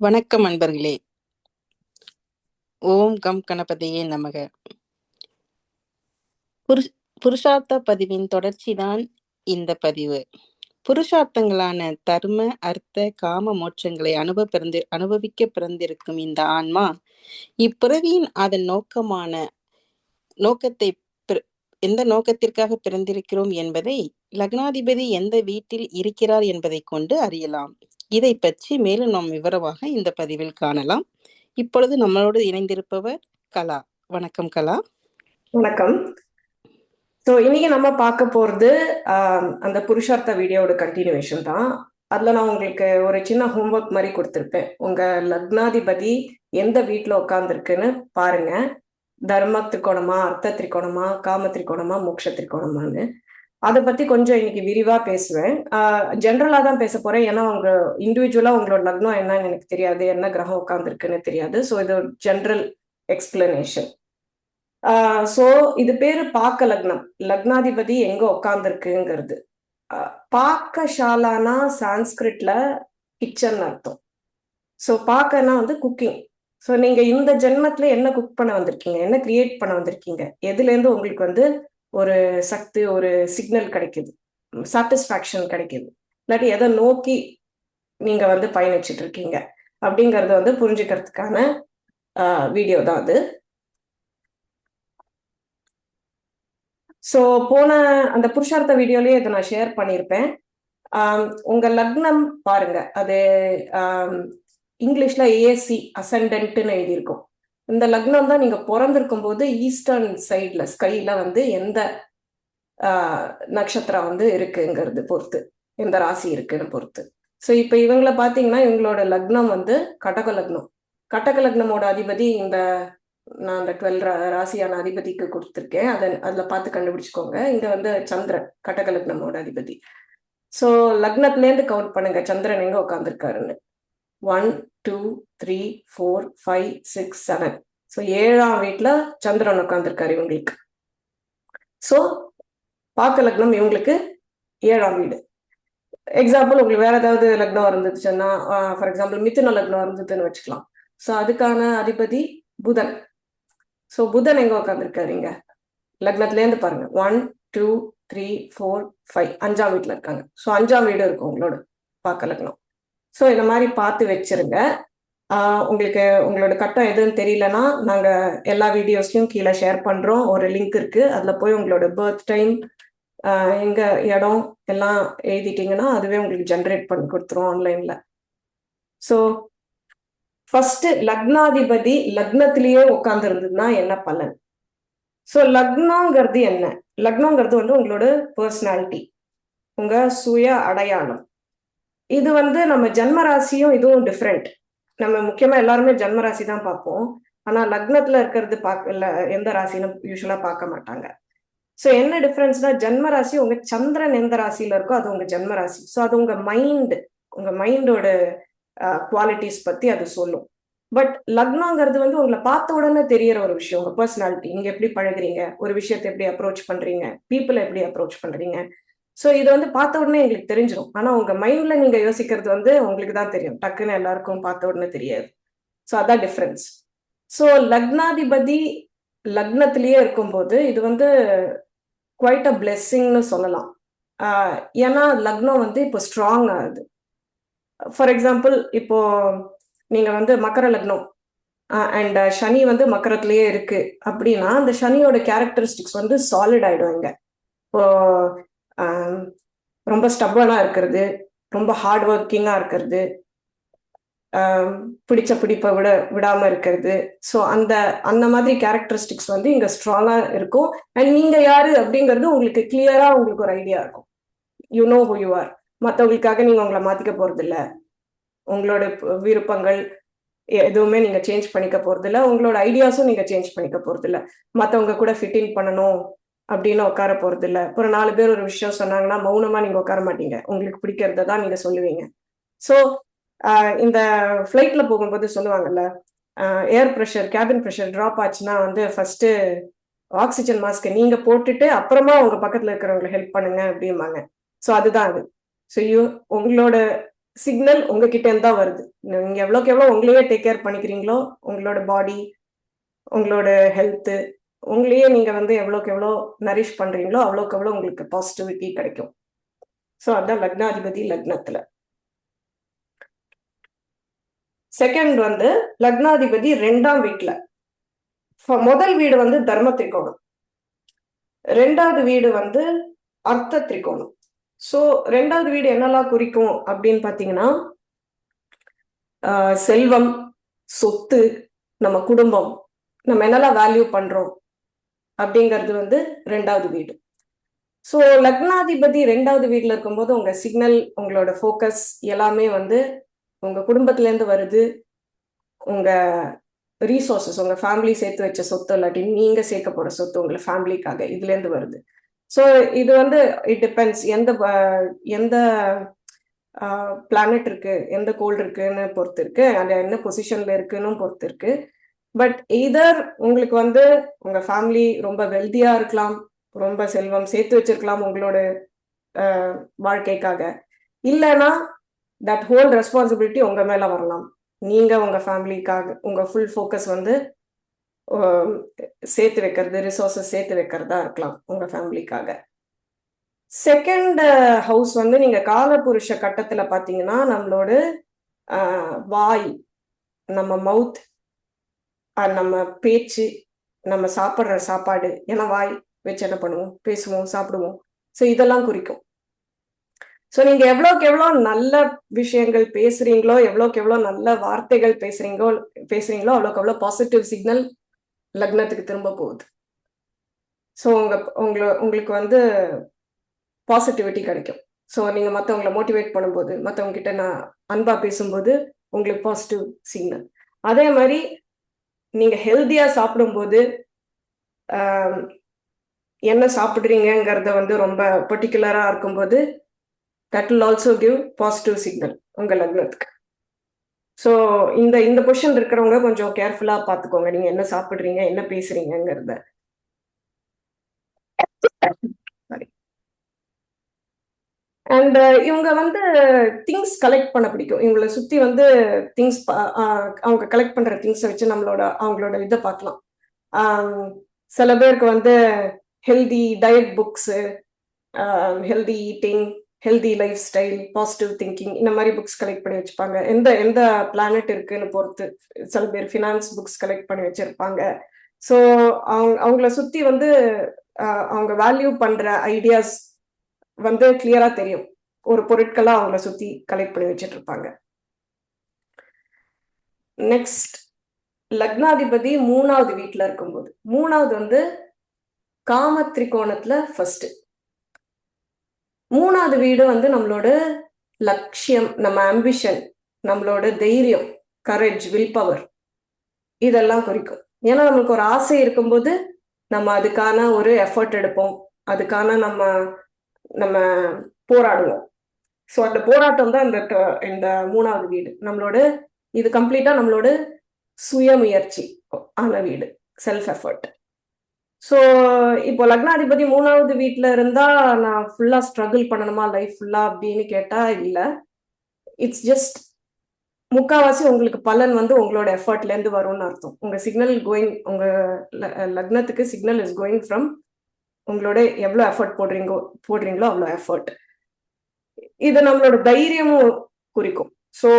வணக்கம் அன்பர்களே. ஓம் கம் கணபதியே நமக. புருஷார்த்த பதிவின் தொடர்ச்சிதான் இந்த பதிவு. புருஷார்த்தங்களான தர்ம, அர்த்த, காம மோட்சங்களை அனுபவிக்க பிறந்திருக்கும் இந்த ஆன்மா இப்பிறவியின் அதன் நோக்கத்தை எந்த நோக்கத்திற்காக பிறந்திருக்கிறோம் என்பதை லக்னாதிபதி எந்த வீட்டில் இருக்கிறார் என்பதை கொண்டு அறியலாம். இதை பற்றி மேலும் நாம் விவரமாக இந்த பதிவில் காணலாம். இப்பொழுது நம்மளோடு இணைந்திருப்பவர் கலா. வணக்கம் கலா. வணக்கம். ஸோ இன்னைக்கு நம்ம பார்க்க போகிறது அந்த புருஷார்த்த வீடியோட கண்டினியூவேஷன் தான். அதில் நான் உங்களுக்கு ஒரு சின்ன ஹோம்ஒர்க் மாதிரி கொடுத்துருப்பேன். உங்கள் லக்னாதிபதி எந்த வீட்டில் உட்காந்துருக்குன்னு பாருங்க. தர்ம திரிகோணமா, அர்த்த திரிகோணமா, காம திரிகோணமா, மோட்ச திரிகோணமான்னு அதை பற்றி கொஞ்சம் இன்னைக்கு விரிவாக பேசுவேன். ஜென்ரலாக தான் பேச போகிறேன். ஏன்னா அவங்க இண்டிவிஜுவலாக உங்களோட லக்னம் என்னன்னு எனக்கு தெரியாது, என்ன கிரகம் உட்காந்துருக்குன்னு தெரியாது. ஸோ இது ஒரு ஜென்ரல் எக்ஸ்பிளனேஷன். ஸோ இது பேரு பாக்க லக்னம். லக்னாதிபதி எங்க உட்காந்துருக்குங்கிறது. பாக்கசாலானா சான்ஸ்கிரிட்ல கிச்சன் அர்த்தம். ஸோ பாக்கனா வந்து குக்கிங். ஸோ நீங்க இந்த ஜென்மத்துல என்ன குக் பண்ண வந்திருக்கீங்க, என்ன கிரியேட் பண்ண வந்திருக்கீங்க, எதுல இருந்து உங்களுக்கு வந்து ஒரு சக்தி, ஒரு சிக்னல் கிடைக்குது, சாட்டிஸ்ஃபேக்ஷன் கிடைக்குது, இல்லாட்டி எதை நோக்கி நீங்க வந்து பயணிச்சுட்டு இருக்கீங்க அப்படிங்கறத வந்து புரிஞ்சுக்கிறதுக்கான வீடியோ தான் அது. ஸோ போன அந்த புருஷார்த்த வீடியோலயே இதை நான் ஷேர் பண்ணியிருப்பேன். உங்க லக்னம் பாருங்க, அது இங்கிலீஷ்ல ஏசி அசண்டன்ட்னு எழுதியிருக்கும். இந்த லக்னம் தான் நீங்க பிறந்திருக்கும் போது ஈஸ்டர்ன் சைட்ல ஸ்கைல வந்து எந்த நட்சத்திரம் வந்து இருக்குங்கிறது பொறுத்து, எந்த ராசி இருக்குன்னு பொறுத்து. ஸோ இப்போ இவங்களை பார்த்தீங்கன்னா இவங்களோட லக்னம் வந்து கடக லக்னம். கடக லக்னமோட அதிபதி இந்த நான் அந்த 12 ராசியான அதிபதிக்கு கொடுத்துருக்கேன். அதில் பார்த்து கண்டுபிடிச்சுக்கோங்க. இங்க வந்து சந்திரன் கடக லக்னமோட அதிபதி. ஸோ லக்னத்துலேருந்து கவுண்ட் பண்ணுங்க சந்திரன் எங்க உட்காந்துருக்காருன்னு. 1 2 3 4 5 6 7. ஸோ 7ஆம் வீட்டுல சந்திரன் உட்காந்துருக்காரு இவங்களுக்கு. ஸோ பாக்க லக்னம் இவங்களுக்கு 7ஆம் வீடு. எக்ஸாம்பிள் உங்களுக்கு வேற ஏதாவது லக்னம் இருந்துச்சுன்னா, ஃபார் எக்ஸாம்பிள் மிதுன லக்னம் இருந்ததுன்னு வச்சுக்கலாம். ஸோ அதுக்கான அதிபதி புதன். ஸோ புதன் எங்க உட்காந்துருக்காரு இங்க லக்னத்துலேருந்து பாருங்க. 1 2 3 4 5 5ஆம் வீட்டுல இருக்காங்க. ஸோ 5ஆம் வீடு இருக்கும் உங்களோட பாக்க லக்னம். ஸோ இந்த மாதிரி பார்த்து வச்சிருங்க. உங்களுக்கு உங்களோட கட்டம் எதுன்னு தெரியலன்னா நாங்க எல்லா வீடியோஸ்லயும் கீழே ஷேர் பண்றோம். ஒரு லிங்க் இருக்கு, அதுல போய் உங்களோட பர்த் டைம், எங்க இடம் எல்லாம் எழுதிட்டீங்கன்னா அதுவே உங்களுக்கு ஜென்ரேட் பண்ணி கொடுத்துரும் ஆன்லைன்ல. ஸோ ஃபர்ஸ்ட் லக்னாதிபதி லக்னத்திலேயே உட்கார்ந்து இருந்ததுன்னா என்ன பலன்? ஸோ லக்னங்கிறது என்ன? லக்னங்கிறது வந்து உங்களோட பர்சனாலிட்டி, உங்க சுய அடையாளம். இது வந்து நம்ம ஜன்மராசியும் இதுவும் டிஃப்ரெண்ட். நம்ம முக்கியமா எல்லாருமே ஜன்மராசி தான் பார்ப்போம். ஆனா லக்னத்துல இருக்கிறது பார்க்கல, எந்த ராசின்னு யூஸ்வலா பார்க்க மாட்டாங்க. ஸோ என்ன டிஃபரன்ஸ்னா, ஜன்மராசி உங்க சந்திரன் எந்த ராசியில இருக்கோ அது உங்க ஜன்மராசி. ஸோ அது உங்க மைண்டோட குவாலிட்டிஸ் பத்தி அது சொல்லும். பட் லக்னங்கிறது வந்து உங்களை பார்த்த உடனே தெரியற ஒரு விஷயம், உங்க பர்சனாலிட்டி, நீங்க எப்படி பழகுறீங்க, ஒரு விஷயத்தை எப்படி அப்ரோச் பண்றீங்க, பீப்புளை எப்படி அப்ரோச் பண்றீங்க. ஸோ இது வந்து பார்த்த உடனே எங்களுக்கு தெரிஞ்சிடும். ஆனா உங்க மைண்ட்ல நீங்க யோசிக்கிறது வந்து உங்களுக்கு தான் தெரியும், டக்குன்னு எல்லாருக்கும் பார்த்த உடனே தெரியாது. ஸோ அதான் டிஃபரன்ஸ். ஸோ லக்னாதிபதி லக்னத்திலேயே இருக்கும்போது இது வந்து குவைட் அ பிளெஸ்ஸிங்னு சொல்லலாம். ஏன்னா லக்னம் வந்து இப்போ ஸ்ட்ராங் ஆகுது. ஃபார் எக்ஸாம்பிள் இப்போ நீங்க வந்து மக்கர லக்னம் அண்ட் சனி வந்து மக்கரத்திலேயே இருக்கு அப்படின்னா அந்த சனியோட கேரக்டரிஸ்டிக்ஸ் வந்து சாலிட் ஆயிடும். இங்க இப்போ ரொம்ப ஸ்டப்பனா இருக்கிறது, ரொம்ப ஹார்ட் ஒர்க்கிங்கா இருக்கிறது, பிடிச்ச பிடிப்பை விடாம இருக்கிறது. ஸோ அந்த மாதிரி கேரக்டரிஸ்டிக்ஸ் வந்து இங்க ஸ்ட்ராங்கா இருக்கும். அண்ட் நீங்க யாரு அப்படிங்கிறது உங்களுக்கு கிளியரா உங்களுக்கு ஒரு ஐடியா இருக்கும். You know who you are. மற்றவங்களுக்காக நீங்க உங்களை மாத்திக்க போறது இல்லை. உங்களோட விருப்பங்கள் எதுவுமே நீங்க சேஞ்ச் பண்ணிக்க போறது இல்லை. உங்களோட ஐடியாஸும் நீங்க சேஞ்ச் பண்ணிக்க போறது இல்லை. மற்றவங்க கூட ஃபிட்டிங் பண்ணணும் அப்படின்னு உட்கார போறது இல்லை. ஒரு 4 பேர் ஒரு விஷயம் சொன்னாங்கன்னா மௌனமா நீங்க உட்கார மாட்டீங்க, உங்களுக்கு பிடிக்கிறத தான் நீங்க சொல்லுவீங்க. ஸோ இந்த ஃப்ளைட்ல போகும்போது சொல்லுவாங்கல்ல, ஏர் ப்ரெஷர், கேபின் ப்ரெஷர் ட்ராப் ஆச்சுன்னா வந்து ஃபர்ஸ்ட் ஆக்சிஜன் மாஸ்க் நீங்க போட்டுட்டு அப்புறமா உங்க பக்கத்துல இருக்கிறவங்களை ஹெல்ப் பண்ணுங்க அப்படிம்பாங்க. ஸோ அதுதான் அது. ஸோ உங்களோட சிக்னல் உங்ககிட்ட இருந்து தான் வருது. நீங்க எவ்வளோக்கு எவ்வளோ உங்களையே டேக் கேர் பண்ணிக்கிறீங்களோ, உங்களோட பாடி, உங்களோட ஹெல்த், உங்களையே நீங்க வந்து எவ்வளோக்கு எவ்வளோ நரிஷ் பண்றீங்களோ அவ்வளோக்கு எவ்வளோ உங்களுக்கு பாசிட்டிவிட்டி கிடைக்கும். ஸோ அதான் லக்னாதிபதி லக்னத்துல. செகண்ட் வந்து லக்னாதிபதி 2ஆம் வீட்டுல. முதல் வீடு வந்து தர்ம திரிகோணம், 2வது வீடு வந்து அர்த்த திரிகோணம். ஸோ 2வது வீடு என்னெல்லாம் குறிக்கும் அப்படின்னு பாத்தீங்கன்னா, செல்வம், சொத்து, நம்ம குடும்பம், நம்ம என்னெல்லாம் வேல்யூ பண்றோம் அப்படிங்கிறது வந்து 2வது வீடு. ஸோ லக்னாதிபதி 2வது வீட்டுல இருக்கும்போது உங்க சிக்னல், உங்களோட ஃபோக்கஸ் எல்லாமே வந்து உங்க குடும்பத்துல இருந்து வருது. உங்க ரீசோர்சஸ், உங்க ஃபேமிலி சேர்த்து வச்ச சொத்து இல்லாட்டி நீங்க சேர்க்க போற சொத்து உங்களை ஃபேமிலிக்காக இதுல இருந்து வருது. ஸோ இது வந்து இட் டிபெண்ட்ஸ் எந்த பிளானட் இருக்கு, எந்த கோள் இருக்குன்னு பொறுத்து இருக்கு, அது என்ன பொசிஷன்ல இருக்குன்னு பொறுத்து இருக்கு. பட் இதர் உங்களுக்கு வந்து உங்க ஃபேமிலி ரொம்ப வெல்தியா இருக்கலாம், ரொம்ப செல்வம் சேர்த்து வச்சிருக்கலாம் உங்களோட வாழ்க்கைக்காக. இல்லைன்னா தட் ஹோல் ரெஸ்பான்சிபிலிட்டி உங்க மேல வரலாம். நீங்க உங்க ஃபேமிலிக்காக உங்க ஃபுல் ஃபோக்கஸ் வந்து சேர்த்து வைக்கிறது, ரிசோர்ஸஸ் சேர்த்து வைக்கிறதா இருக்கலாம் உங்க ஃபேமிலிக்காக. செகண்ட் ஹவுஸ் வந்து நீங்க காலபுருஷ கட்டத்துல பாத்தீங்கன்னா நம்மளோட வாய், நம்ம மவுத், நம்ம பேச்சு, நம்ம சாப்பிட்ற சாப்பாடு, ஏன்னா வாய் வச்சு என்ன பண்ணுவோம், பேசுவோம், சாப்பிடுவோம். ஸோ இதெல்லாம் குறிக்கும். ஸோ நீங்க எவ்வளோக்கு எவ்வளோ நல்ல விஷயங்கள் பேசுறீங்களோ, எவ்வளோக்கு எவ்வளோ நல்ல வார்த்தைகள் பேசுறீங்களோ அவ்வளோக்கு எவ்வளோ பாசிட்டிவ் சிக்னல் லக்னத்துக்கு திரும்ப போகுது. ஸோ உங்களுக்கு வந்து பாசிட்டிவிட்டி கிடைக்கும். ஸோ நீங்க மற்றவங்களை மோட்டிவேட் பண்ணும்போது, மற்றவங்க கிட்ட நான் அன்பா பேசும்போது உங்களுக்கு பாசிட்டிவ் சிக்னல். அதே மாதிரி நீங்க ஹெல்தியா சாப்பிடும்போது என்ன சாப்பிடுறீங்கிறத வந்து ரொம்ப பர்டிகுலரா இருக்கும்போது that will also give positive signal உங்க லக்னத்துக்கு. ஸோ இந்த பொசிஷன் இருக்கிறவங்க கொஞ்சம் கேர்ஃபுல்லா பார்த்துக்கோங்க, நீங்க என்ன சாப்பிடுறீங்க, என்ன பேசுறீங்கிறத. அண்ட் இவங்க வந்து திங்ஸ் கலெக்ட் பண்ண பிடிக்கும். இவங்களை சுத்தி வந்து திங்ஸ், அவங்க கலெக்ட் பண்ற திங்ஸை வச்சு அவங்களோட இதை பார்க்கலாம். சில பேருக்கு வந்து healthy diet books, healthy eating, healthy life style, positive thinking, இந்த மாதிரி புக்ஸ் கலெக்ட் பண்ணி வச்சுப்பாங்க. எந்த பிளானட் இருக்குன்னு பொறுத்து சில பேர் ஃபினான்ஸ் புக்ஸ் கலெக்ட் பண்ணி வச்சிருப்பாங்க. ஸோ அவங்கள சுத்தி வந்து அவங்க வேல்யூ பண்ற ஐடியாஸ் வந்து கிளியரா தெரியும். ஒரு பொருட்களா அவங்கள சுத்தி கலெக்ட் பண்ணி வச்சுட்டு இருப்பாங்க. நெக்ஸ்ட் லக்னாதிபதி 3வது வீட்டுல இருக்கும்போது, 3வது வந்து காம திரிகோணத்துல ஃபர்ஸ்ட். 3வது வீடு வந்து நம்மளோட லட்சியம், நம்ம ஆம்பிஷன், நம்மளோட தைரியம், கரேஜ், வில் பவர், இதெல்லாம் குறிக்கும். ஏன்னா நம்மளுக்கு ஒரு ஆசை இருக்கும்போது நம்ம அதுக்கான ஒரு எஃபர்ட் எடுப்போம், அதுக்கான நம்ம போராடுவோம். ஸோ அந்த போராட்டம் தான் இந்த 3வது வீடு. இது கம்ப்ளீட்டா நம்மளோட சுயமுயற்சி ஆன வீடு, செல்ஃப் எஃபர்ட். ஸோ இப்போ லக்னாதிபதி 3வது வீட்டுல இருந்தா நான் ஃபுல்லா ஸ்ட்ரகிள் பண்ணணுமா லைஃப் ஃபுல்லா அப்படின்னு கேட்டா இல்லை. இட்ஸ் ஜஸ்ட் முக்காவாசி உங்களுக்கு பலன் வந்து உங்களோட எஃபர்ட்ல இருந்து வரும்னு அர்த்தம். உங்க சிக்னல் கோயிங், உங்க லக்னத்துக்கு சிக்னல் இஸ் கோயிங் ஃப்ரம் உங்களோட எவ்வளோ எஃபர்ட் போடுறீங்களோ அவ்வளோ எஃபர்ட். இது நம்மளோட தைரியமும் குறிக்கும். ஸோ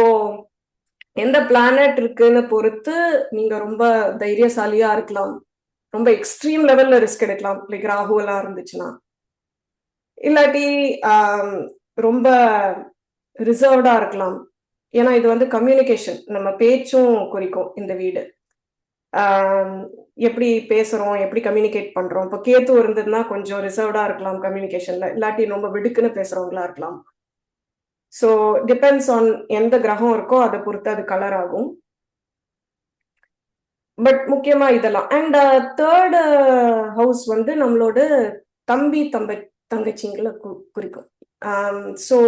எந்த பிளானட் இருக்குன்னு பொறுத்து நீங்க ரொம்ப தைரியசாலியா இருக்கலாம், ரொம்ப எக்ஸ்ட்ரீம் லெவல்ல ரிஸ்க் எடுக்கலாம், லைக் ராகு எல்லாம் இருந்துச்சுன்னா. இல்லாட்டி ரொம்ப ரிசர்வ்டா இருக்கலாம். ஏன்னா இது வந்து கம்யூனிகேஷன், நம்ம பேச்சும் குறிக்கும் இந்த வீடு. எப்படி பேசுறோம், எப்படி கம்யூனிகேட் பண்றோம். இப்போ கேத்து இருந்ததுன்னா கொஞ்சம் ரிசர்வ்டா இருக்கலாம் கம்யூனிகேஷன்ல, இல்லாட்டி ரொம்ப விடுக்குன்னு பேசுறவங்களா இருக்கலாம். ஸோ டிபெண்ட்ஸ் ஆன் எந்த கிரகம் இருக்கோ அதை பொறுத்து அது கலர் ஆகும். பட் முக்கியமா இதெல்லாம். அண்ட் தேர்ட் ஹவுஸ் வந்து நம்மளோட தங்கச்சிங்களை குறிக்கும். ஸோ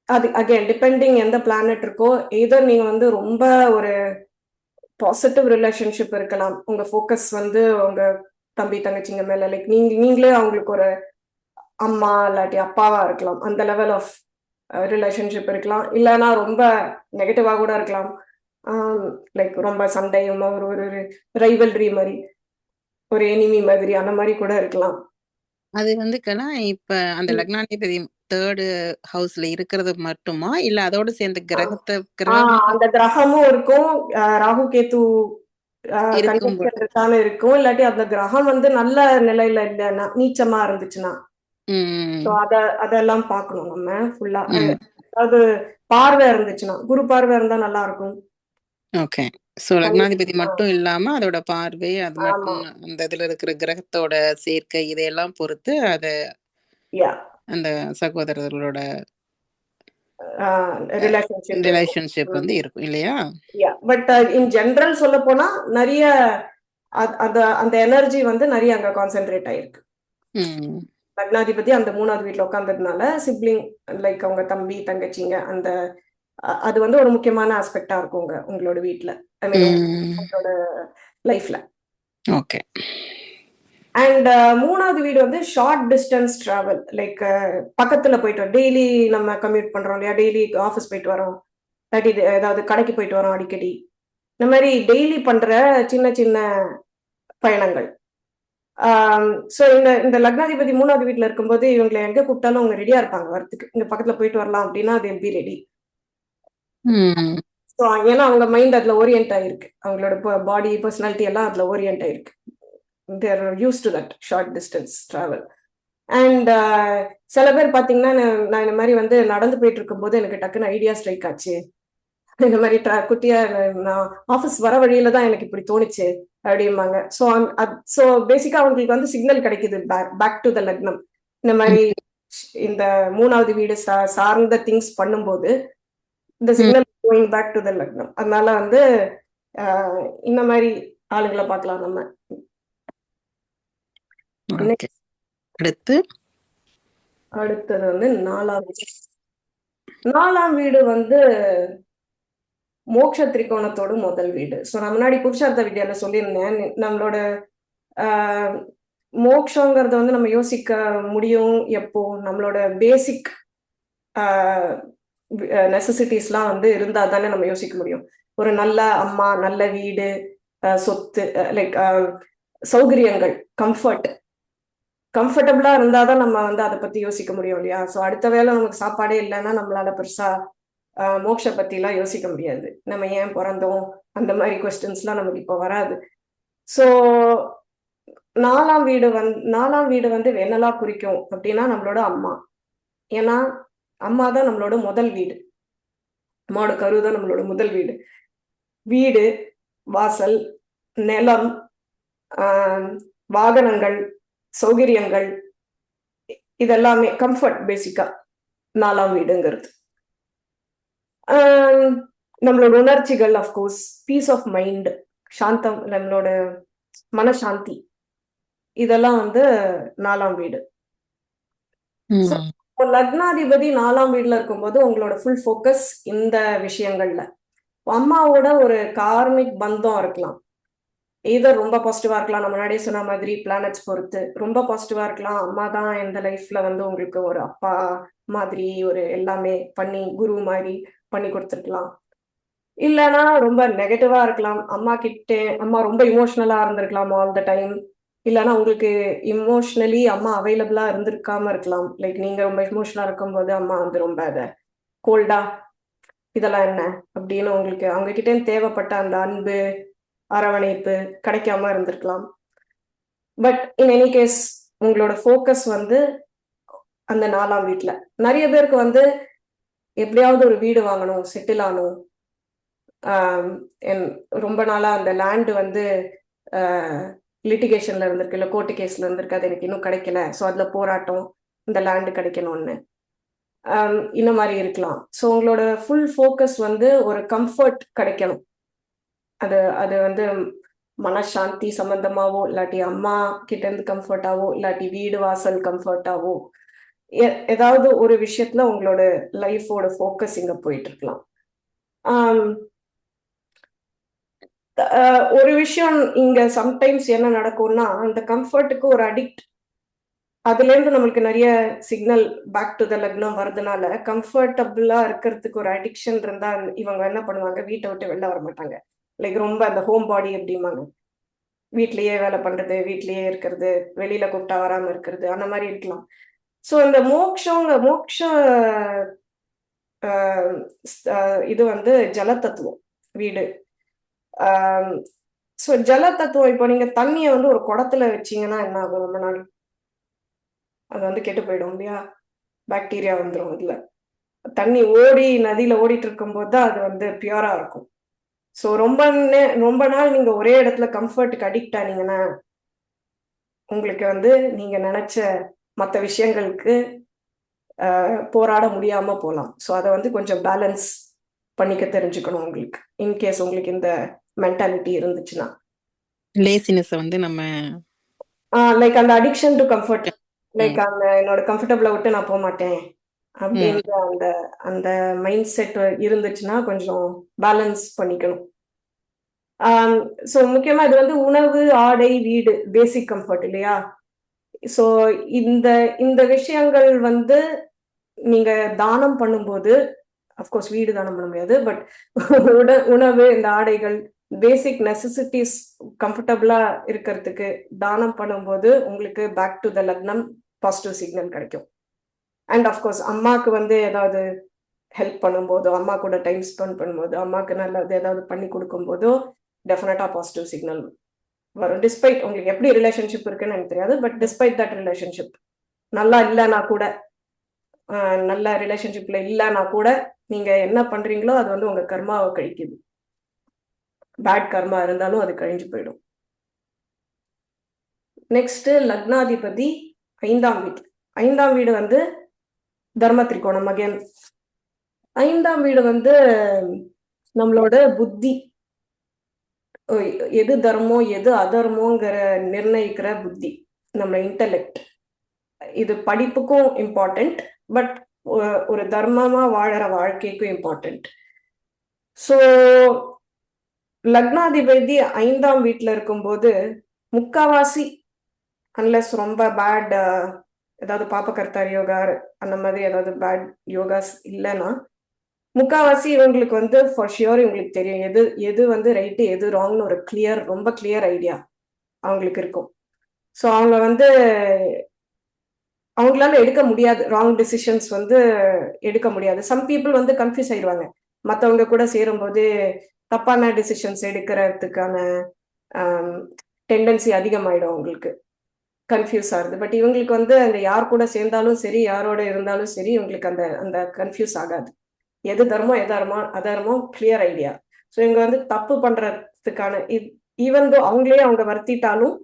அது அகைன் டிபெண்டிங் எந்த பிளானட் இருக்கோ, எதர் நீங்க வந்து ரொம்ப ஒரு பாசிட்டிவ் ரிலேஷன்ஷிப் இருக்கலாம், உங்க ஃபோக்கஸ் வந்து உங்க தங்கச்சிங்க மேல, லைக் நீங்களே அவங்களுக்கு ஒரு அம்மா இல்லாட்டி அப்பாவா இருக்கலாம், அந்த லெவல் ஆஃப் ரிலேஷன்ஷிப் இருக்கலாம், இல்லைன்னா ரொம்ப நெகட்டிவா கூட இருக்கலாம். லைக் ரொம்ப சண்டையும் ஒரு ஒரு ரைவல்ரி மாதிரி, ஒரு எனிமி மாதிரி, அந்த மாதிரி கூட இருக்கலாம். அது வந்துக்கன்னா இப்ப அந்த லக்னாதிபதி 3rd ஹவுஸ்ல இருக்கிறது மட்டுமா, இல்ல அதோட சேர்ந்த கிரகமும் அந்த கிரகமும் இருக்கும், ராகு கேத்து இருக்கும் கன்ஜெக்ஷன் இருக்கான்னு இருக்கும். இல்லாட்டி அந்த கிரகம் வந்து நல்ல நிலையில இல்லைன்னா, நீச்சமா இருந்துச்சுன்னா, ஸோ அதெல்லாம் பார்க்கணும் நம்ம ஃபுல்லா. அதாவது பார்வை இருந்துச்சுன்னா, குரு பார்வை இருந்தா நல்லா இருக்கும். ஓகே. சோ லக்னாதிபதி மட்டும் இல்லாம அதோட பார்வை, அது ஆமா, மட்டும் அந்த இதுல இருக்கிற கிரகத்தோட சேர்க்கை இதையெல்லாம் பொறுத்து அது யா அந்த சகோதரர்களோட ரிலேஷன்ஷிப் இருக்கும். ரிலேஷன்ஷிப் வந்து இருக்கும் இல்லையா? யா பட் இன் ஜெனரல் சொல்ல போனா நிறைய அந்த அந்த எனர்ஜி வந்து நிறைய அங்க கான்சென்ட்ரேட் ஆயிருக்கு. லக்னாதிபதி அந்த 3வது வீட்டுல உட்கார்ந்ததுனால சிப்ளிங், லைக் அவங்க தம்பி தங்கச்சிங்க, அந்த அது வந்து ஒரு முக்கியமான ஆஸ்பெக்டா இருக்கும் உங்களோட வீட்டுல, ஐ மீன் உங்களோட லைஃப்ல. ஓகே. அண்ட் 3வது வீடு வந்து ஷார்ட் டிஸ்டன்ஸ் டிராவல், லைக் பக்கத்துல போயிட்டு டெய்லி நம்ம கம்யூட் பண்றோம் இல்லையா, டெய்லி ஆஃபீஸ் போயிட்டு வரோம், இல்லாட்டி ஏதாவது கடைக்கு போயிட்டு வரோம் அடிக்கடி, இந்த மாதிரி டெய்லி பண்ற சின்ன சின்ன பயணங்கள். ஸோ இந்த லக்னாதிபதி 3வது வீட்டுல இருக்கும்போது இவங்களை எங்க கூப்பிட்டாலும் அவங்க ரெடியா இருப்பாங்க வரத்துக்கு. இங்க பக்கத்துல போயிட்டு வரலாம் அப்படின்னா அது பி ரெடி. ஸோ ஏன்னா அவங்க மைண்ட் அதுல ஓரியன்ட் ஆயிருக்கு, அவங்களோட பாடி பர்சனாலிட்டி எல்லாம் அதுல ஓரியன்ட் ஆயிருக்கு. They're use to that short distance travel. And சில பேர் பாத்தீங்கன்னா, நான் இந்த மாதிரி வந்து நடந்து போயிட்டு இருக்கும்போது எனக்கு டக்குன்னு ஐடியா ஸ்ட்ரைக் ஆச்சு, இந்த மாதிரி குட்டியா நான் ஆஃபீஸ் வர வழியில தான் எனக்கு இப்படி தோணுச்சு அப்படிம்பாங்க. ஸோ பேசிக்கா அவங்களுக்கு வந்து சிக்னல் கிடைக்குது பேக் டு த லக்னம். இந்த மாதிரி இந்த 3வது வீடு சார்ந்த திங்ஸ் பண்ணும்போது இந்த signal going back to the லக்னம். அதனால வந்து இந்த மாதிரி ஆளுங்களை பார்க்கலாம் நம்ம. அடுத்தது வந்து 4ஆம் வீடு. 4ஆம் வீடு வந்து மோட்ச திரிகோணத்தோட முதல் வீடு. ஸோ நான் முன்னாடி புருஷார்த்த வித்யால சொல்லியிருந்தேன், நம்மளோட மோட்சங்கிறத வந்து நம்ம யோசிக்க முடியும் எப்போ நம்மளோட பேசிக் நெசசிட்டிஸ்லாம் வந்து இருந்தா தானே நம்ம யோசிக்க முடியும். ஒரு நல்ல அம்மா, நல்ல வீடு, சொத்து, லைக் சௌகரியங்கள், கம்ஃபர்டபுளா இருந்தாதான் நம்ம வந்து அதை பத்தி யோசிக்க முடியும் இல்லையா. ஸோ அடுத்த வேளை நமக்கு சாப்பாடே இல்லைன்னா நம்மளால பெருசா மோட்ச பத்தி எல்லாம் யோசிக்க முடியாது. நம்ம ஏன் பிறந்தோம், அந்த மாதிரி கொஸ்டின்ஸ்லாம் நமக்கு இப்போ வராது. ஸோ 4ஆம் வீடு வந்து என்னெல்லாம் குறிக்கும் அப்படின்னா நம்மளோட அம்மா. ஏன்னா அம்மா தான் நம்மளோட முதல் வீடு, அம்மாவோட கரு தான் நம்மளோட முதல் வீடு. வீடு, வாசல், நிலம், வாகனங்கள், சௌகரியங்கள், இதெல்லாமே கம்ஃபர்ட் பேசிக்கா 4ஆம் வீடுங்கிறது. நம்மளோட உணர்ச்சிகள், அஃப்கோர்ஸ் பீஸ் ஆஃப் மைண்ட், சாந்தம், நம்மளோட மனசாந்தி, இதெல்லாம் வந்து 4ஆம் வீடு. லக்னாதிபதி 4ஆம் வீடுல இருக்கும்போது உங்களோட ஃபுல் ஃபோக்கஸ் இந்த விஷயங்கள்ல. அம்மாவோட ஒரு கார்மிக் பந்தம் இருக்கலாம், ஏதோ ரொம்ப பாசிட்டிவா இருக்கலாம். நம்ம முன்னாடியே சொன்ன மாதிரி பிளானட்ஸ் பொறுத்து ரொம்ப பாசிட்டிவா இருக்கலாம். அம்மா தான் இந்த லைஃப்ல வந்து உங்களுக்கு ஒரு அப்பா மாதிரி, ஒரு எல்லாமே பண்ணி குரு மாதிரி பண்ணி கொடுத்துருக்கலாம். இல்லைன்னா ரொம்ப நெகட்டிவா இருக்கலாம், அம்மா ரொம்ப இமோஷனலா இருந்திருக்கலாம் ஆல் த டைம். இல்லைன்னா உங்களுக்கு இமோஷனலி அம்மா அவைலபிளா இருந்திருக்காம இருக்கலாம். லைக் நீங்க ரொம்ப இமோஷனலா இருக்கும்போது அம்மா வந்து ரொம்ப அதை கோல்டா, இதெல்லாம் என்ன அப்படின்னு உங்களுக்கு அவங்க கிட்டே தேவைப்பட்ட அந்த அன்பு, அரவணைப்பு கிடைக்காம இருந்திருக்கலாம். பட் இன் எனி கேஸ் உங்களோட ஃபோக்கஸ் வந்து அந்த 4ஆம் வீட்டுல. நிறைய பேருக்கு வந்து எப்படியாவது ஒரு வீடு வாங்கணும், செட்டில் ஆகணும், ரொம்ப நாளா அந்த லேண்டு வந்து லிட்டிகேஷன்ல இருந்திருக்கு, இல்லை கோர்ட்டு கேஸ்ல இருந்திருக்கு, அது எனக்கு இன்னும் கிடைக்கல, ஸோ அதுல போராட்டம், இந்த லேண்டு கிடைக்கணும்னு, இந்த மாதிரி இருக்கலாம். ஸோ உங்களோட ஃபுல் ஃபோக்கஸ் வந்து ஒரு கம்ஃபர்ட் கிடைக்கணும். அது வந்து மனசாந்தி சம்பந்தமாவோ, இல்லாட்டி அம்மா கிட்ட இருந்து கம்ஃபர்டாவோ, இல்லாட்டி வீடு வாசல் கம்ஃபர்டாவோ, ஏதாவது ஒரு விஷயத்துல உங்களோட லைஃபோட ஃபோக்கஸ் இங்க போயிட்டு இருக்கலாம். ஒரு விஷயம் இங்க சம்டைம்ஸ் என்ன நடக்கும்னா, அந்த கம்ஃபர்ட்டுக்கு ஒரு அடிக்ட் அதுல இருந்து நம்மளுக்கு நிறைய சிக்னல் பேக் டு த லக்னம் வருதுனால கம்ஃபர்டபுளா இருக்கிறதுக்கு ஒரு அடிக்ஷன் இருந்தா இவங்க என்ன பண்ணுவாங்க, வீட்டை விட்டு வெளில வர மாட்டாங்க. லைக் ரொம்ப அந்த ஹோம் பாடி அப்படிம்பாங்க, வீட்லயே வேலை பண்றது, வீட்லயே இருக்கிறது, வெளியில கூப்பிட்டா வராம இருக்கிறது, அந்த மாதிரி இருக்கலாம். ஸோ இந்த மோக்ஷ இது வந்து ஜல தத்துவம் வீடு. ஸோ ஜல தத்துவம், இப்போ நீங்க தண்ணியை வந்து ஒரு குடத்துல வச்சீங்கன்னா என்ன ஆகும், ரொம்ப நாள் அது வந்து கெட்டு போயிடும் இல்லையா, பாக்டீரியா வந்துடும் அதுல. தண்ணி ஓடி நதியில ஓடிட்டு இருக்கும் போது தான் அது வந்து பியூரா இருக்கும். ஸோ ரொம்ப நாள் நீங்க ஒரே இடத்துல கம்ஃபர்ட்டுக்கு அடிக்ட் ஆனீங்கன்னா உங்களுக்கு வந்து நீங்க நினைச்ச மற்ற விஷயங்களுக்கு போராட முடியாம போகலாம். ஸோ அதை வந்து கொஞ்சம் பேலன்ஸ் பண்ணிக்க தெரிஞ்சுக்கணும் உங்களுக்கு, இன்கேஸ் உங்களுக்கு இந்த மென்டாலிட்டி இருந்துச்சுன்னா. லேசினஸ் வந்து நம்ம லைக் அந்த அடிக்ஷன் டு கம்ஃபர்ட், லைக் அந்த என்னோட கம்ஃபர்டபுளை விட்டு நான் போக மாட்டேன் அப்படின்ற அந்த அந்த மைண்ட் செட் இருந்துச்சுன்னா கொஞ்சம் பேலன்ஸ் பண்ணிக்கணும். ஸோ முக்கியமா இது வந்து உணவு, ஆடை, வீடு, பேசிக் கம்ஃபர்ட் இல்லையா. ஸோ இந்த இந்த விஷயங்கள் வந்து நீங்க தானம் பண்ணும்போது, அஃப்கோர்ஸ் வீடு தானம் பண்ண முடியாது, பட் உணவு, இந்த ஆடைகள், பேசிக் நெசசிட்டிஸ் கம்ஃபர்டபுளா இருக்கிறதுக்கு தானம் பண்ணும்போது உங்களுக்கு பேக் டு த லக்னம் பாசிட்டிவ் சிக்னல் கிடைக்கும். அண்ட் அஃப்கோர்ஸ் அம்மாவுக்கு வந்து ஏதாவது ஹெல்ப் பண்ணும்போதோ, அம்மா கூட டைம் ஸ்பெண்ட் பண்ணும்போது, அம்மாவுக்கு நல்லது ஏதாவது பண்ணி கொடுக்கும்போதோ டெஃபினட்டா பாசிட்டிவ் சிக்னல் வரும். டிஸ்பைட் உங்களுக்கு எப்படி ரிலேஷன்ஷிப் இருக்குன்னு எனக்கு தெரியாது, பட் டிஸ்பைட் தட் ரிலேஷன்ஷிப் நல்லா இல்லைன்னா கூட, நல்ல ரிலேஷன்ஷிப்ல இல்லைன்னா கூட நீங்க என்ன பண்றீங்களோ அது வந்து உங்க கர்மாவை கழிக்குது. பேட் கர்மா இருந்தாலும் அது கழிஞ்சு போயிடும். நெக்ஸ்ட் லக்னாதிபதி 5ஆம் வீடு. 5ஆம் வீடு வந்து தர்ம திரிகோணம். அகைன் 5ஆம் வீடு வந்து நம்மளோட புத்தி, எது தர்மம் எது அதர்மங்கிற நிர்ணயிக்கிற புத்தி, நம்ம இன்டெலெக்ட். இது படிப்புக்கும் இம்பார்ட்டன்ட், பட் ஒரு தர்மமா வாழற வாழ்க்கைக்கும் இம்பார்ட்டன்ட். ஸோ லக்னாதிபதி 5ஆம் வீட்டுல இருக்கும்போது முக்காவாசி, அன்லெஸ் ரொம்ப பேட் ஏதாவது பாப்பகர்த்தார் யோகா அந்த மாதிரி ஏதாவது பேட் யோகாஸ் இல்லைன்னா, முக்காவாசி இவங்களுக்கு வந்து ஃபார் ஷியோர் இவங்களுக்கு தெரியும் எது எது வந்து ரைட்டு எது ராங்னு ஒரு ரொம்ப கிளியர் ஐடியா அவங்களுக்கு இருக்கும். ஸோ அவங்க வந்து அவங்களால எடுக்க முடியாது, ராங் டிசிஷன்ஸ் வந்து எடுக்க முடியாது. சம் பீப்புள் வந்து கன்ஃபியூஸ் ஆயிடுவாங்க, மற்றவங்க கூட சேரும்போது தப்பான டிசிஷன்ஸ் எடுக்கிறதுக்கான டெண்டன்சி அதிகமாயிடும், அவங்களுக்கு கன்ஃபியூஸ் ஆகுது. பட் இவங்களுக்கு வந்து அந்த யார் கூட சேர்ந்தாலும் சரி, யாரோட இருந்தாலும் சரி, இவங்களுக்கு அந்த அந்த கன்ஃபியூஸ் ஆகாது. எது தர்மம் எது அதர்மம் கிளியர் ஐடியா. ஸோ இவங்க வந்து தப்பு பண்றதுக்கான ஈவன் தோ அவங்களே அவங்க வருத்திட்டாலும்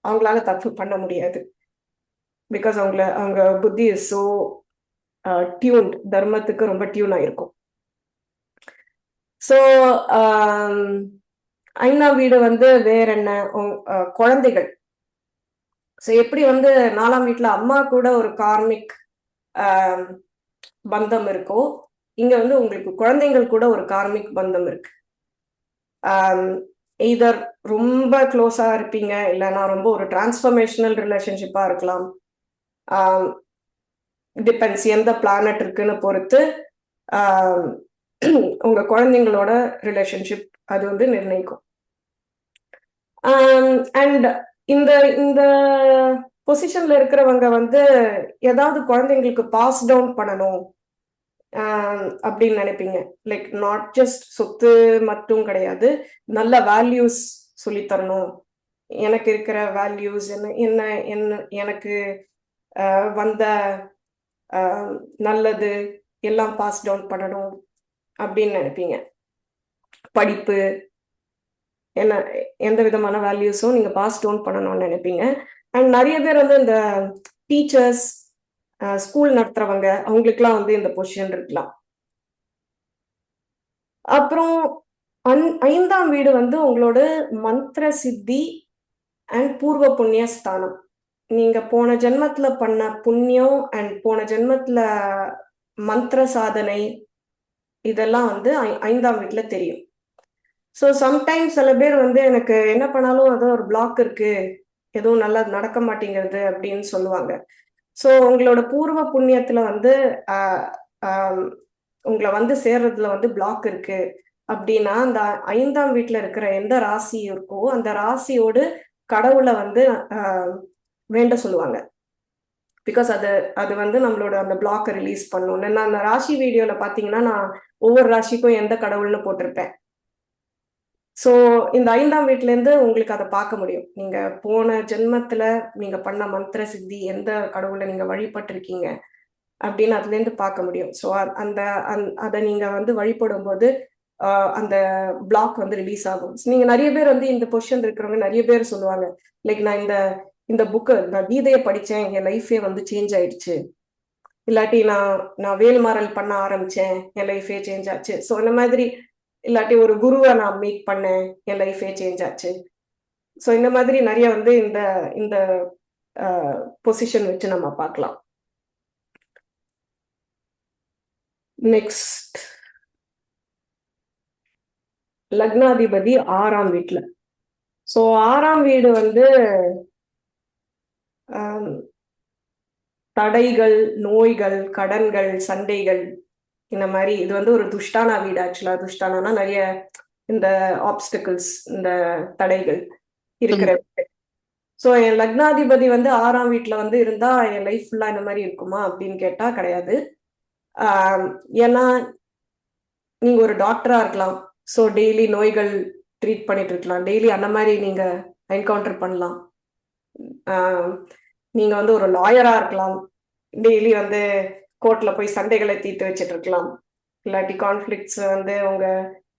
அவங்களால தப்பு பண்ண முடியாது. பிகாஸ் அவங்க புத்தி இஸ் ஸோ டியூன்ட், தர்மத்துக்கு ரொம்ப டியூன் ஆயிருக்கும். ஸோ 5ஆம் வீடு வந்து வேற என்ன, குழந்தைகள். ஸோ எப்படி வந்து 4ஆம் வீட்டுல அம்மா கூட ஒரு கார்மிக் பந்தம் இருக்கோ, இங்க வந்து உங்களுக்கு குழந்தைகள் கூட ஒரு கார்மிக் பந்தம் இருக்கு. இதர் ரொம்ப க்ளோஸா இருப்பீங்க, இல்லைன்னா ரொம்ப ஒரு டிரான்ஸ்ஃபர்மேஷனல் ரிலேஷன்ஷிப்பா இருக்கலாம். டிபெண்ட்ஸ் எந்த பிளானட் இருக்குன்னு பொறுத்து உங்க குழந்தைங்களோட ரிலேஷன்ஷிப் அது வந்து நிர்ணயிக்கும். அண்ட் இந்த இந்த பொசிஷன்ல இருக்கிறவங்க வந்து ஏதாவது குழந்தைங்களுக்கு பாஸ் டவுன் பண்ணணும் அப்படின்னு நினைப்பீங்க. லைக் நாட் ஜஸ்ட் சொத்து மட்டும் கிடையாது, நல்ல வேல்யூஸ் சொல்லி தரணும். எனக்கு இருக்கிற வேல்யூஸ் என்ன என்ன என்ன எனக்கு வந்த நல்லது எல்லாம் பாஸ் டவுன் பண்ணணும் அப்படின்னு நினைப்பீங்க. படிப்பு என்ன எந்த விதமான வேல்யூஸும் நீங்க பாஸ் டவுன் பண்ணணும்னு நினைப்பீங்க. அண்ட் நிறைய பேர் வந்து இந்த டீச்சர்ஸ், ஸ்கூல் நடத்துறவங்க, அவங்களுக்குலாம் வந்து இந்த பொசிஷன் இருக்கலாம். அப்புறம் 5ஆம் வீடு வந்து உங்களோட மந்திர சித்தி அண்ட் பூர்வ புண்ணிய ஸ்தானம். நீங்க போன ஜென்மத்துல பண்ண புண்ணியம் அண்ட் போன ஜென்மத்துல மந்திர சாதனை இதெல்லாம் வந்து 5ஆம் வீட்டுல தெரியும். ஸோ சம்டைம்ஸ் சில பேர் வந்து எனக்கு என்ன பண்ணாலும் ஏதோ ஒரு பிளாக் இருக்கு, எதுவும் நல்லா நடக்க மாட்டேங்கிறது அப்படின்னு சொல்லுவாங்க. ஸோ உங்களோட பூர்வ புண்ணியத்துல வந்து உங்களை வந்து சேர்றதுல வந்து பிளாக் இருக்கு அப்படின்னா, அந்த 5ஆம் வீட்டுல இருக்கிற எந்த ராசி இருக்கோ அந்த ராசியோடு கடவுளை வந்து வேண்ட சொல்லுவாங்க. பிகாஸ் அது அது வந்து நம்மளோட அந்த பிளாக்கை ரிலீஸ் பண்ணும். நான் அந்த ராசி வீடியோல பாத்தீங்கன்னா நான் ஒவ்வொரு ராசிக்கும் எந்த கடவுள்னு போட்டிருப்பேன். ஸோ இந்த 5ஆம் வீட்டுல இருந்து உங்களுக்கு அதை பார்க்க முடியும். நீங்க போன ஜென்மத்துல நீங்க பண்ண மந்திர சித்தி எந்த கடவுளை நீங்க வழிபட்டிருக்கீங்க அப்படின்னு அதுல இருந்து பார்க்க முடியும். ஸோ அந்த அதை நீங்க வந்து வழிபடும் போது அந்த பிளாக் வந்து ரிலீஸ் ஆகும். நீங்க நிறைய பேர் வந்து இந்த பொசிஷன் இருக்கிறவங்க நிறைய பேர் சொல்லுவாங்க, லைக் நான் இந்த புக்கு நான் கீதையை படிச்சேன், என் லைஃபே வந்து சேஞ்ச் ஆயிடுச்சு. இல்லாட்டி நான் வேல்மாறல் பண்ண ஆரம்பிச்சேன், என் லைஃபே சேஞ்ச் ஆச்சு. ஸோ இந்த மாதிரி இல்லாட்டி ஒரு குருவை நான் மீட் பண்ணேன், என் லைஃபே சேஞ்ச் ஆச்சு. ஸோ இந்த மாதிரி நிறைய வந்து இந்த இந்த பொசிஷன் வச்சு நம்ம பார்க்கலாம். நெக்ஸ்ட் லக்னாதிபதி 6ஆம் வீட்டுல. ஸோ 6ஆம் வீடு வந்து தடைகள், நோய்கள், கடன்கள், சண்டைகள், இந்த மாதிரி இது வந்து ஒரு துஷ்டானா வீடு. ஆக்சுவலா துஷ்டானா நிறைய இந்த ஆப்ஸ்டிகல்ஸ், இந்த தடைகள் இருக்கிற வீடு. ஸோ என் லக்னாதிபதி வந்து 6ஆம் வீட்டுல வந்து இருந்தா என் லைஃப் ஃபுல்லா இந்த மாதிரி இருக்குமா அப்படின்னு கேட்டா கிடையாது. ஏன்னா நீங்க ஒரு டாக்டரா இருக்கலாம். ஸோ டெய்லி நோய்கள் ட்ரீட் பண்ணிட்டு இருக்கலாம், டெய்லி அந்த மாதிரி நீங்க என்கவுண்டர் பண்ணலாம். நீங்க வந்து ஒரு லாயரா இருக்கலாம், டெய்லி வந்து கோர்ட்ல போய் சண்டைகளை தீர்த்து வச்சுட்டு இருக்கலாம். இல்லாட்டி கான்ஃபிளிக்ட்ஸ் வந்து உங்க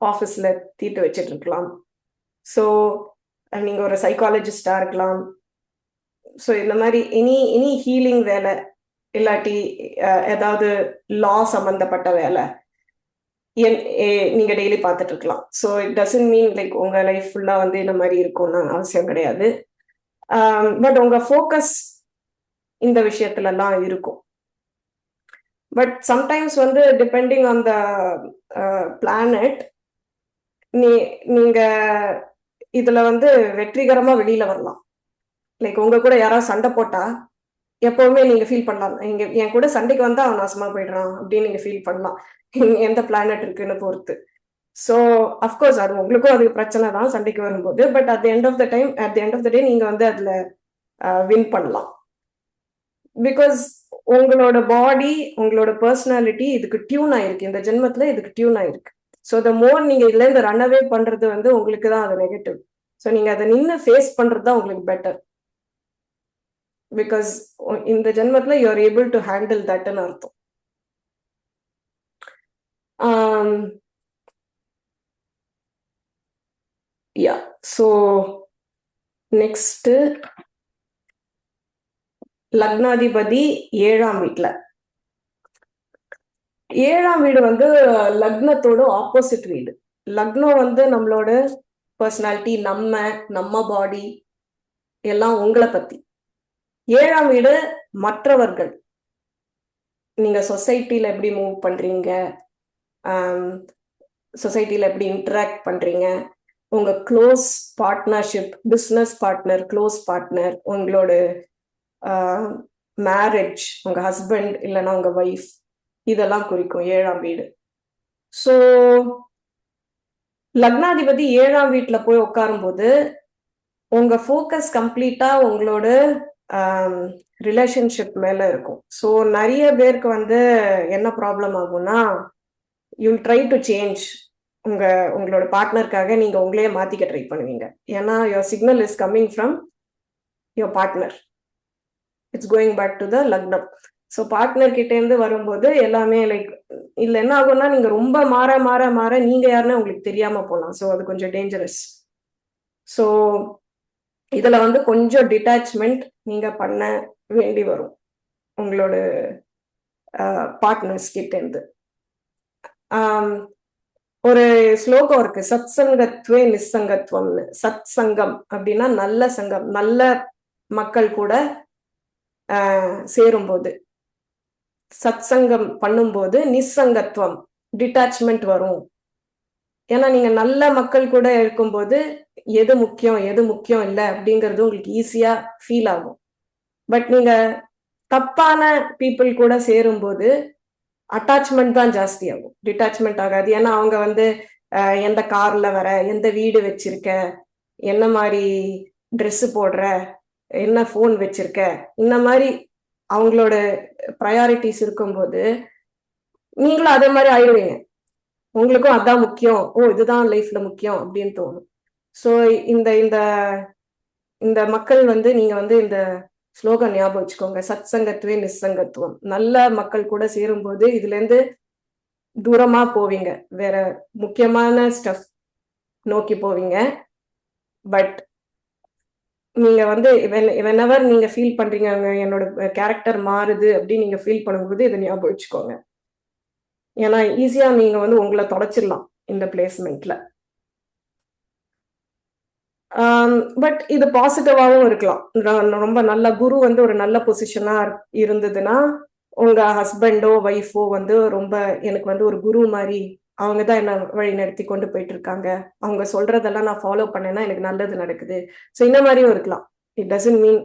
ஆஃபீஸ்ல தீர்த்து வச்சுட்டு இருக்கலாம். ஸோ நீங்க ஒரு சைக்காலஜிஸ்டா இருக்கலாம். ஸோ இந்த மாதிரி இனி ஹீலிங் வேலை, இல்லாட்டி ஏதாவது லா சம்பந்தப்பட்ட வேலை நீங்க டெய்லி பார்த்துட்டு இருக்கலாம். So it doesn't mean like உங்க லைஃப் ஃபுல்லா வந்து இந்த மாதிரி இருக்கும்னு அவசியம் கிடையாது. பட் உங்க ஃபோக்கஸ் இந்த விஷயத்துல எல்லாம் இருக்கும். பட் சம்டைம்ஸ் வந்து டிபெண்டிங் ஆன் த பிளானட் நீங்க இதுல வந்து வெற்றிகரமா வெளியில வரலாம். லைக் உங்க கூட யாராவது சண்டை போட்டா எப்பவுமே நீங்க ஃபீல் பண்ணலாம், என் கூட சண்டைக்கு வந்தா அவன் நாசமா போயிடுறான் அப்படின்னு நீங்க ஃபீல் பண்ணலாம், எந்த பிளானட் இருக்குன்னு பொறுத்து. ஸோ அஃப்கோர்ஸ் அது உங்களுக்கும் அது பிரச்சனை தான் சண்டைக்கு வரும்போது. But at end of the time, at the end of the day நீங்க வந்து அதுல வின் பண்ணலாம். பிகாஸ் உங்களோட பாடி, உங்களோட பர்சனாலிட்டி இதுக்கு டியூன் ஆயிருக்கு, இந்த ஜென்மத்துல இதுக்கு டியூன் ஆயிருக்கு. ஸோ த மோர் நீங்க இதுல இருந்து ரன் அவே பண்றது வந்து உங்களுக்கு தான் அது நெகட்டிவ். ஸோ நீங்க அதை நின்று ஃபேஸ் பண்றது தான் உங்களுக்கு பெட்டர். பிகாஸ் இந்த ஜென்மத்துல you are able to handle தட்னு அர்த்தம். யா ஸோ நெக்ஸ்ட் லக்னாதிபதி 7ஆம் வீட்டுல. 7ஆம் வீடு வந்து லக்னத்தோட ஆப்போசிட் வீடு. லக்னம் வந்து நம்மளோட பர்சனாலிட்டி, நம்ம பாடி எல்லாம் உங்களை பத்தி. 7ஆம் வீடு மற்றவர்கள், நீங்க சொசைட்டில எப்படி மூவ் பண்றீங்க, சொசைட்டில எப்படி இன்டராக்ட் பண்றீங்க, உங்க close partnership, business partner, close partner, உங்களோட மேரேஜ், உங்க ஹஸ்பண்ட் இல்லைன்னா உங்க ஒய்ஃப், இதெல்லாம் குறிக்கும் 7ஆம் வீடு. ஸோ லக்னாதிபதி 7ஆம் வீட்டுல போய் உட்காரும் போது உங்க ஃபோக்கஸ் கம்ப்ளீட்டா உங்களோட ரிலேஷன்ஷிப் மேல இருக்கும். ஸோ நிறைய பேருக்கு வந்து என்ன ப்ராப்ளம் ஆகும்னா, யூ ட்ரை டு சேஞ்ச், உங்களோட பார்ட்னருக்காக நீங்க உங்களையே மாத்திக்க ட்ரை பண்ணுவீங்க. ஏன்னா your signal is coming from your partner, it's going back to the லக்னம். ஸோ பார்ட்னர் கிட்ட இருந்து வரும்போது எல்லாமே லைக் இதுல என்ன ஆகும்னா, நீங்க ரொம்ப மாற மாற மாற நீங்க யாருன்னு உங்களுக்கு தெரியாம போகலாம். ஸோ அது கொஞ்சம் டேஞ்சரஸ். ஸோ இதுல வந்து கொஞ்சம் டிட்டாச்மெண்ட் நீங்க பண்ண வேண்டி வரும் உங்களோட பார்ட்னர்ஸ் கிட்ட இருந்து. ஒரு ஸ்லோகம் இருக்கு, சத் சங்கத்வே நிசங்கத்வம்னு. சத் சங்கம் அப்படின்னா நல்ல சங்கம், நல்ல மக்கள் கூட சேரும்போது, சத் சங்கம் பண்ணும்போது நிசங்கத்துவம், டிட்டாச்மெண்ட் வரும். ஏன்னா நீங்க நல்ல மக்கள் கூட இருக்கும்போது எது முக்கியம் எது முக்கியம் இல்லை அப்படிங்கிறது உங்களுக்கு ஈஸியா ஃபீல் ஆகும். பட் நீங்க தப்பான பீப்புள் கூட சேரும்போது அட்டாச்மெண்ட் தான் ஜாஸ்தி ஆகும், டிட்டாச்மெண்ட் ஆகாது. ஏன்னா அவங்க வந்து எந்த கார்ல வர, எந்த வீடு வச்சிருக்க, என்ன மாதிரி ட்ரெஸ் போடுற, என்ன ஃபோன் வச்சிருக்க, இந்த மாதிரி அவங்களோட ப்ரையாரிட்டிஸ் இருக்கும்போது நீங்களும் அதே மாதிரி ஆயிடுவீங்க. உங்களுக்கும் அதான் முக்கியம், ஓ இதுதான் லைஃப்ல முக்கியம் அப்படின்னு தோணும். ஸோ இந்த இந்த இந்த மக்கள் வந்து நீங்க வந்து இந்த ஸ்லோகம் ஞாபகம் வச்சுக்கோங்க, சத் சங்கத்துவே நிஸ்ஸங்கத்துவம். நல்ல மக்கள் கூட சேரும்போது இதுல இருந்து தூரமா போவீங்க, வேற முக்கியமான ஸ்டஃப் நோக்கி போவீங்க. பட் நீங்க வந்து வெனெவர் நீங்க ஃபீல் பண்றீங்க என்னோட கேரக்டர் மாறுது அப்படின்னு நீங்க ஃபீல் பண்ணும்போது இதை ஞாபகம் வச்சுக்கோங்க. ஏன்னா ஈஸியா நீங்க வந்து உங்களை தொலைச்சிடலாம் இந்த பிளேஸ்மெண்ட்ல. பட் இது பாசிட்டிவாவும் இருக்கலாம். ரொம்ப நல்ல குரு வந்து ஒரு நல்ல பொசிஷனா இருந்ததுன்னா உங்க ஹஸ்பண்டோ ஒய்ஃபோ வந்து ரொம்ப எனக்கு வந்து ஒரு குரு மாதிரி, அவங்க தான் என்ன வழி நடத்தி கொண்டு போயிட்டு இருக்காங்க, அவங்க சொல்றதெல்லாம் நான் ஃபாலோ பண்ணேன்னா எனக்கு நல்லது நடக்குது. ஸோ இந்த மாதிரியும் இருக்கலாம். இட் டசன்ட் மீன்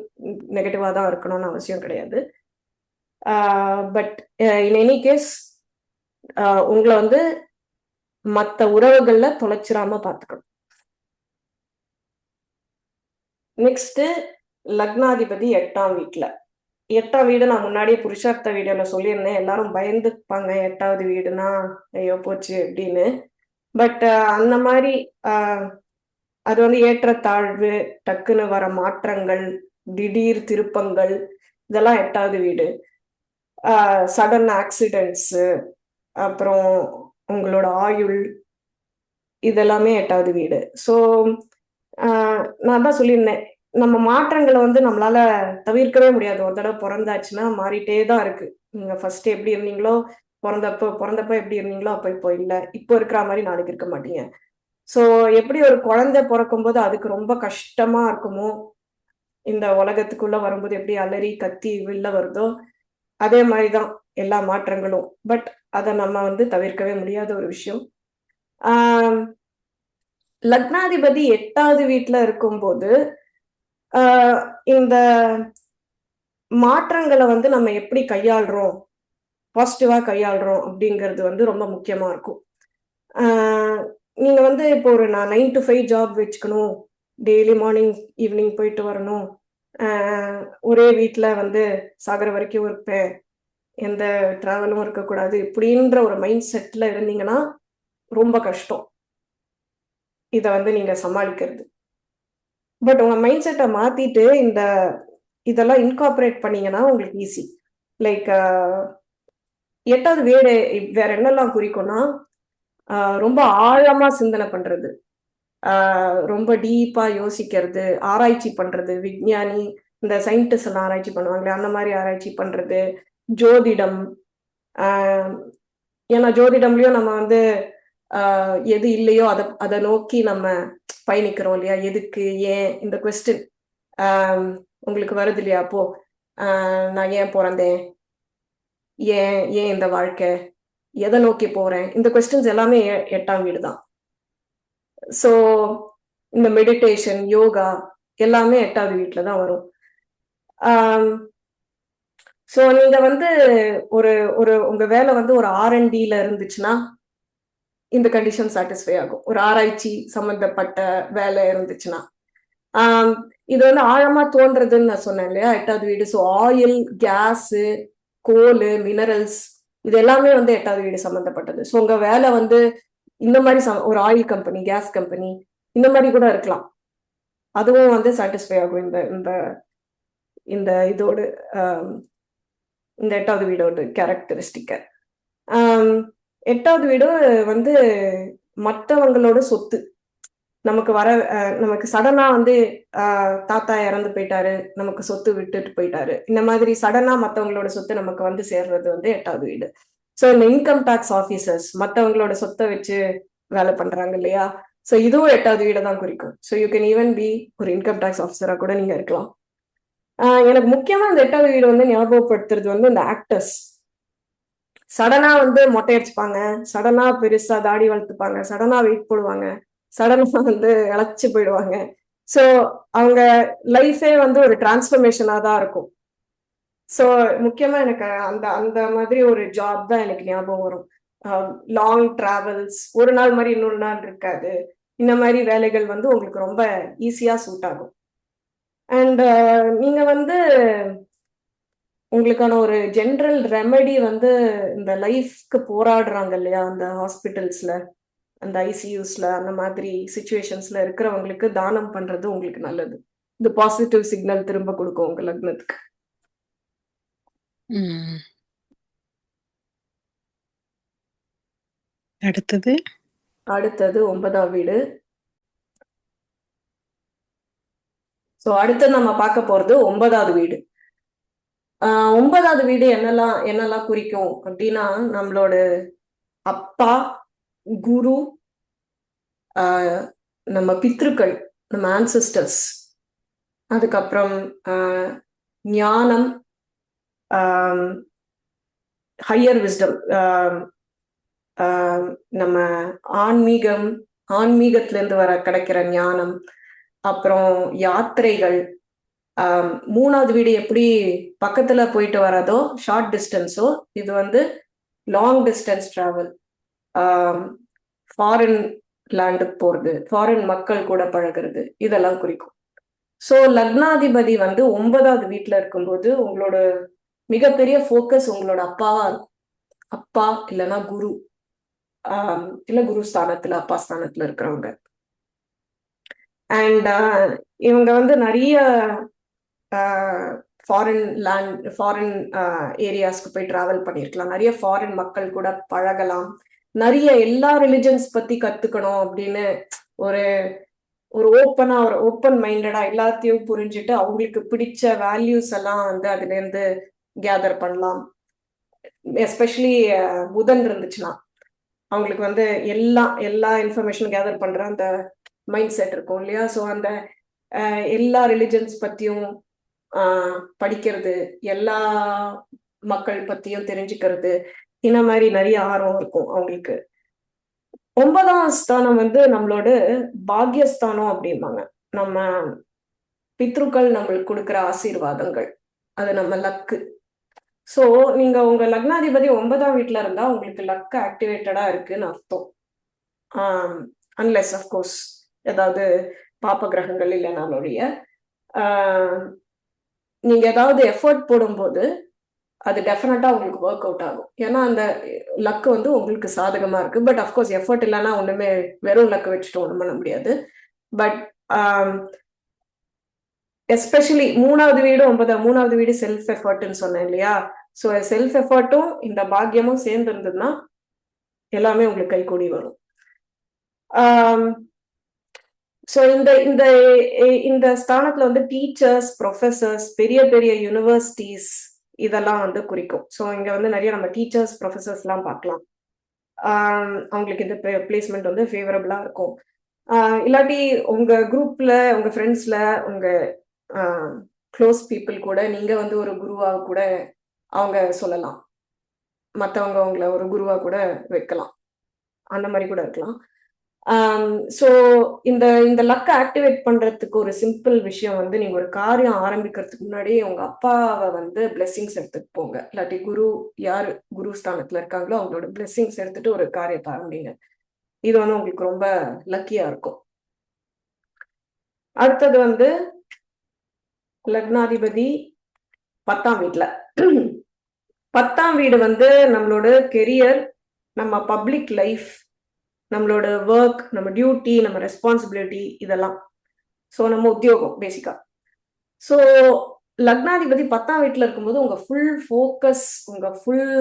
நெகட்டிவா தான் இருக்கணும்னு அவசியம் கிடையாது. பட் இன் எனி கேஸ் உங்களை வந்து மற்ற உறவுகள்ல தொலைச்சிடாம பார்த்துக்கணும். நெக்ஸ்ட் லக்னாதிபதி 8ஆம் வீட்டுல. 8ஆம் வீடு நான் முன்னாடியே புருஷார்த்த வீடியோல சொல்லியிருந்தேன். எல்லாரும் பயந்துப்பாங்க 8வது வீடுனா ஐயோ போச்சு அப்படின்னு. பட் அந்த மாதிரி அது வந்து ஏற்றத்தாழ்வு, டக்குன்னு வர மாற்றங்கள், திடீர் திருப்பங்கள், இதெல்லாம் 8வது வீடு. சடன் ஆக்சிடென்ட்ஸ், அப்புறம் உங்களோட ஆயுள், இதெல்லாமே 8வது வீடு. ஸோ நான் தான் சொல்லியிருந்தேன், நம்ம மாற்றங்களை வந்து நம்மளால தவிர்க்கவே முடியாது. ஒரு தடவை பிறந்தாச்சுன்னா மாறிட்டே தான் இருக்கு. நீங்க ஃபர்ஸ்ட் எப்படி இருந்தீங்களோ, பிறந்தப்ப எப்படி இருந்தீங்களோ அப்ப இப்போ இல்லை, இப்போ இருக்கிற மாதிரி நாளைக்கு இருக்க மாட்டீங்க. ஸோ எப்படி ஒரு குழந்தை பிறக்கும்போது அதுக்கு ரொம்ப கஷ்டமா இருக்குமோ, இந்த உலகத்துக்குள்ள வரும்போது எப்படி அலறி கத்தி வெளில வருதோ, அதே மாதிரிதான் எல்லா மாற்றங்களும். பட் அதை நம்ம வந்து தவிர்க்கவே முடியாத ஒரு விஷயம். லக்னாதிபதி 8வது வீட்டுல இருக்கும்போது இந்த மாற்றங்களை வந்து நம்ம எப்படி கையாளுறோம், பாசிட்டிவா கையாளுறோம் அப்படிங்கிறது வந்து ரொம்ப முக்கியமா இருக்கும். நீங்க வந்து இப்போ ஒரு நான் 9 to 5 ஜாப் வச்சுக்கணும், டெய்லி மார்னிங் ஈவினிங் போயிட்டு வரணும், ஒரே வீட்டுல வந்து சாகர வரைக்கும் இருப்பேன், எந்த டிராவலும் இருக்கக்கூடாது, இப்படின்ற ஒரு மைண்ட் செட்ல இருந்தீங்கன்னா ரொம்ப கஷ்டம் இதை வந்து நீங்க சமாளிக்கிறது. பட் உங்க மைண்ட் செட்டை மாத்திட்டு இதெல்லாம் இன்கார்பரேட் பண்ணீங்கன்னா உங்களுக்கு ஈஸி. லைக் 8வது வீடு வேற என்னெல்லாம் குறிக்கும்னா, ரொம்ப ஆழமா சிந்தனை பண்றது, ரொம்ப டீப்பா யோசிக்கிறது, ஆராய்ச்சி பண்றது, விஞ்ஞானி இந்த சயின்டிஸ்ட் எல்லாம் ஆராய்ச்சி பண்ணுவாங்களே அந்த மாதிரி ஆராய்ச்சி பண்றது, ஜோதிடம். ஏன்னா ஜோதிடம்லயும் நம்ம வந்து எது இல்லையோ அதை நோக்கி நம்ம பயணிக்கிறோம் இல்லையா, எதுக்கு ஏன் இந்த கொஸ்டின் உங்களுக்கு வருது இல்லையா, அப்போ நான் ஏன் பிறந்தேன், ஏன் ஏன் இந்த வாழ்க்கை, எதை நோக்கி போறேன், இந்த கொஸ்டின்ஸ் எல்லாமே 8ஆம் வீடு தான். ஸோ இந்த மெடிடேஷன், யோகா எல்லாமே 8வது வீட்டுல தான் வரும். ஸோ நீங்க வந்து ஒரு ஒரு உங்க வேலை வந்து ஒரு R&Dல இருந்துச்சுன்னா இந்த கண்டிஷன் சாட்டிஸ்ஃபை ஆகும். ஒரு ஆராய்ச்சி சம்பந்தப்பட்ட வேலை இருந்துச்சுன்னா இது வந்து ஆழமா தோன்றதுன்னு நான் சொன்னேன் இல்லையா, 8வது வீடு. ஸோ ஆயில், கேஸ், கோல், மினரல்ஸ், இது எல்லாமே வந்து 8வது வீடு சம்பந்தப்பட்டது. ஸோ உங்க வேலை வந்து இந்த மாதிரி ஒரு ஆயில் கம்பெனி, கேஸ் கம்பெனி, இந்த மாதிரி கூட இருக்கலாம். அதுவும் வந்து சாட்டிஸ்ஃபை ஆகும் இந்த இந்த இந்த இதோடு இந்த 8வது வீடோட கேரக்டரிஸ்டிக்க. 8வது வீடு வந்து மற்றவங்களோட சொத்து. நமக்கு நமக்கு சடனா வந்து தாத்தா இறந்து போயிட்டாரு, நமக்கு சொத்து விட்டுட்டு போயிட்டாரு, இந்த மாதிரி சடனா மற்றவங்களோட சொத்து நமக்கு வந்து சேர்றது வந்து 8வது வீடு. ஸோ இந்த இன்கம் டேக்ஸ் ஆஃபீஸர்ஸ் மற்றவங்களோட சொத்தை வச்சு வேலை பண்றாங்க இல்லையா, ஸோ இதுவும் 8வது வீடை தான் குறிக்கும். So you can even B ஒரு இன்கம் டேக்ஸ் ஆஃபீஸரா கூட நீங்க இருக்கலாம். எனக்கு முக்கியமா இந்த 8வது வீடு வந்து ஞாபகப்படுத்துறது வந்து இந்த ஆக்டர்ஸ். சடனா வந்து மொட்டை அடிச்சுப்பாங்க, சடனா பெருசா தாடி வளர்த்துப்பாங்க, சடனா வெயிட் போடுவாங்க, சடனா வந்து இழைச்சு போயிடுவாங்க. ஸோ அவங்க லைஃபே வந்து ஒரு டிரான்ஸ்ஃபர்மேஷனா தான் இருக்கும். ஸோ முக்கியமா எனக்கு அந்த அந்த மாதிரி ஒரு ஜாப் தான் எனக்கு ஞாபகம் வரும். லாங் டிராவல்ஸ், ஒரு நாள் மாதிரி இன்னொரு நாள் இருக்காது. இந்த மாதிரி வேலைகள் வந்து உங்களுக்கு ரொம்ப ஈஸியா சூட் ஆகும். அண்ட் நீங்க வந்து உங்களுக்கான ஒரு ஜென்ரல் ரெமெடி வந்து இந்த லைஃப்க்கு போராடுறாங்க இல்லையா, அந்த ஹாஸ்பிட்டல்ஸ்ல, அந்த ஐசியூஸ்ல, அந்த மாதிரி சுச்சுவேஷன்ஸ்ல இருக்கிறவங்களுக்கு தானம் பண்றது உங்களுக்கு நல்லது. இந்த பாசிட்டிவ் சிக்னல் திரும்ப கொடுக்கும் உங்க லக்னத்துக்கு. ம். அடுத்தது அடுத்தது 9ஆம் வீடு. ஸோ அடுத்து நம்ம பார்க்க போறது 9வது வீடு. 9வது வீடு என்னெல்லாம் குறிக்கும் அப்படின்னா, நம்மளோட அப்பா, குரு, நம்ம பித்ருக்கள், நம்ம ஆன்சிஸ்டர்ஸ், அதுக்கப்புறம் ஞானம், ஹையர் விஸ்டம், நம்ம ஆன்மீகத்திலேருந்து கிடைக்கிற ஞானம், அப்புறம் யாத்திரைகள். 3வது வீடு எப்படி பக்கத்துல போயிட்டு வரதோ, ஷார்ட் டிஸ்டன்ஸோ, இது வந்து லாங் டிஸ்டன்ஸ் டிராவல், ஃபாரின் லேண்டுக்கு போறது, ஃபாரின் மக்கள் கூட பழகிறது, இதெல்லாம் குறிக்கும். ஸோ லக்னாதிபதி வந்து 9வது வீட்டுல இருக்கும்போது உங்களோட மிகப்பெரிய ஃபோக்கஸ் உங்களோட அப்பாவா இருக்கும். அப்பா இல்லைன்னா குரு, இல்ல குரு ஸ்தானத்துல, அப்பா ஸ்தானத்துல இருக்கிறவங்க. அண்ட் இவங்க வந்து நிறைய ஃபாரின் ஏரியாஸ்க்கு போய் டிராவல் பண்ணியிருக்கலாம், நிறைய ஃபாரின் மக்கள் கூட பழகலாம், நிறைய எல்லா ரிலிஜன்ஸ் பத்தி கத்துக்கணும் அப்படின்னு ஒரு ஒரு ஓப்பன் மைண்டடா எல்லாத்தையும் புரிஞ்சுட்டு அவங்களுக்கு பிடிச்ச வேல்யூஸ் எல்லாம் வந்து அதுல இருந்து கேதர் பண்ணலாம். எஸ்பெஷலி புதன் இருந்துச்சுன்னா அவங்களுக்கு வந்து எல்லா இன்ஃபர்மேஷன் கேதர் பண்ற அந்த மைண்ட் செட் இருக்கும் இல்லையா. ஸோ அந்த எல்லா ரிலிஜன்ஸ் பத்தியும் படிக்கிறது, எல்லா மக்கள் பத்தியும் தெரிஞ்சுக்கிறது, இந்த மாதிரி நிறைய ஆர்வம் இருக்கும் அவங்களுக்கு. 9ஆம் ஸ்தானம் வந்து நம்மளோட பாக்யஸ்தானம் அப்படிம்பாங்க. நம்ம பித்ருக்கள் நம்மளுக்கு கொடுக்குற ஆசீர்வாதங்கள், அது நம்ம லக்கு. ஸோ நீங்க உங்க லக்னாதிபதி 9ஆம் வீட்டுல இருந்தா உங்களுக்கு லக் ஆக்டிவேட்டடா இருக்குன்னு அர்த்தம். அன்லெஸ் அஃப்கோர்ஸ் ஏதாவது பாப்ப கிரகங்கள் இல்லைனாலுடைய நீங்க ஏதாவது எஃபர்ட் போடும்போது அது டெஃபினட்டா உங்களுக்கு ஒர்க் அவுட் ஆகும். ஏன்னா அந்த லக்கு வந்து உங்களுக்கு சாதகமா இருக்கு. பட் அஃப்கோர்ஸ் எஃபர்ட் இல்லைன்னா ஒண்ணுமே, வெறும் லக்கு வச்சுட்டு ஒண்ணும் பண்ண முடியாது. பட் எஸ்பெஷலி 3வது வீடு 3வது வீடு செல்ஃப் எஃபர்ட்னு சொன்னேன் இல்லையா. ஸோ செல்ஃப் எஃபர்ட்டும் இந்த பாக்கியமும் சேர்ந்து இருந்ததுன்னா எல்லாமே உங்களுக்கு கைகூடி வரும். ஸோ இந்த இந்த இந்த ஸ்தானத்துல வந்து டீச்சர்ஸ், ப்ரொஃபசர்ஸ், பெரிய பெரிய யூனிவர்சிட்டிஸ் இதெல்லாம் வந்து குறிக்கும். ஸோ இங்க வந்து நிறைய நம்ம டீச்சர்ஸ், ப்ரொஃபசர்ஸ் எல்லாம் பார்க்கலாம். அவங்களுக்கு இந்த பிளேஸ்மெண்ட் வந்து ஃபேவரபிளா இருக்கும். இல்லாட்டி உங்க குரூப்ல, உங்க ஃப்ரெண்ட்ஸ்ல, உங்க க்ளோஸ் பீப்புள் கூட நீங்க வந்து ஒரு குருவா கூட அவங்க சொல்லலாம். மற்றவங்க அவங்கள ஒரு குருவா கூட வைக்கலாம், அந்த மாதிரி கூட இருக்கலாம். ஸோ இந்த லக்கை ஆக்டிவேட் பண்றதுக்கு ஒரு சிம்பிள் விஷயம் வந்து, நீங்க ஒரு காரியம் ஆரம்பிக்கிறதுக்கு முன்னாடி உங்க அப்பாவை வந்து பிளெஸிங்ஸ் எடுத்துட்டு போங்க. இல்லாட்டி யாரு குரு ஸ்தானத்துல இருக்காங்களோ அவங்களோட பிளெஸிங்ஸ் எடுத்துட்டு ஒரு காரியத்தை ஆரம்பிங்க. இது வந்து உங்களுக்கு ரொம்ப லக்கியா இருக்கும். அடுத்தது வந்து லக்னாதிபதி 10ஆம் வீட்டுல. 10ஆம் வீடு வந்து நம்மளோட கெரியர், நம்ம பப்ளிக் லைஃப், நம்மளோட ஒர்க், நம்ம டியூட்டி, நம்ம ரெஸ்பான்சிபிலிட்டி, இதெல்லாம். ஸோ நம்ம உத்தியோகம் பேசிக்கா. ஸோ லக்னாதிபதி 10ஆம் வீட்டுல இருக்கும்போது உங்க ஃபுல் ஃபோக்கஸ், உங்க ஃபுல்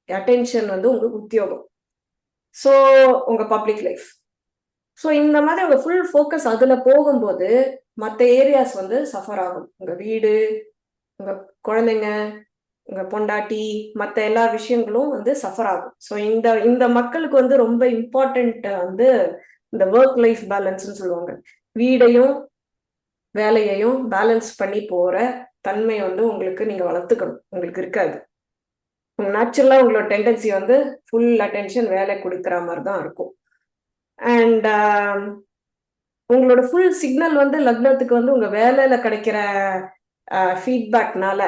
அட்டென்ஷன் வந்து உங்க உத்தியோகம், ஸோ உங்க பப்ளிக் லைஃப். ஸோ இந்த மாதிரி உங்க ஃபுல் ஃபோக்கஸ் அதுல போகும்போது மற்ற ஏரியாஸ் வந்து சஃபர் ஆகும். உங்க வீடு, உங்க குழந்தைங்க, உங்க பொண்டாட்டி, மற்ற எல்லா விஷயங்களும் வந்து சஃபர் ஆகும். ஸோ இந்த மக்களுக்கு வந்து ரொம்ப இம்பார்ட்டன்ட் வந்து இந்த ஒர்க் லைஃப் பேலன்ஸ்ன்னு சொல்லுவாங்க. வீடையும் வேலையையும் பேலன்ஸ் பண்ணி போற தன்மை வந்து உங்களுக்கு நீங்க வளர்த்துக்கணும். உங்களுக்கு இருக்காது. நேச்சுரலா உங்களோட டெண்டன்சி வந்து ஃபுல் அட்டென்ஷன் வேலை கொடுக்குற மாதிரி தான் இருக்கும். அண்ட் உங்களோட ஃபுல் சிக்னல் வந்து லக்னத்துக்கு வந்து உங்க வேலையில கிடைக்கிற ஃபீட்பேக்னால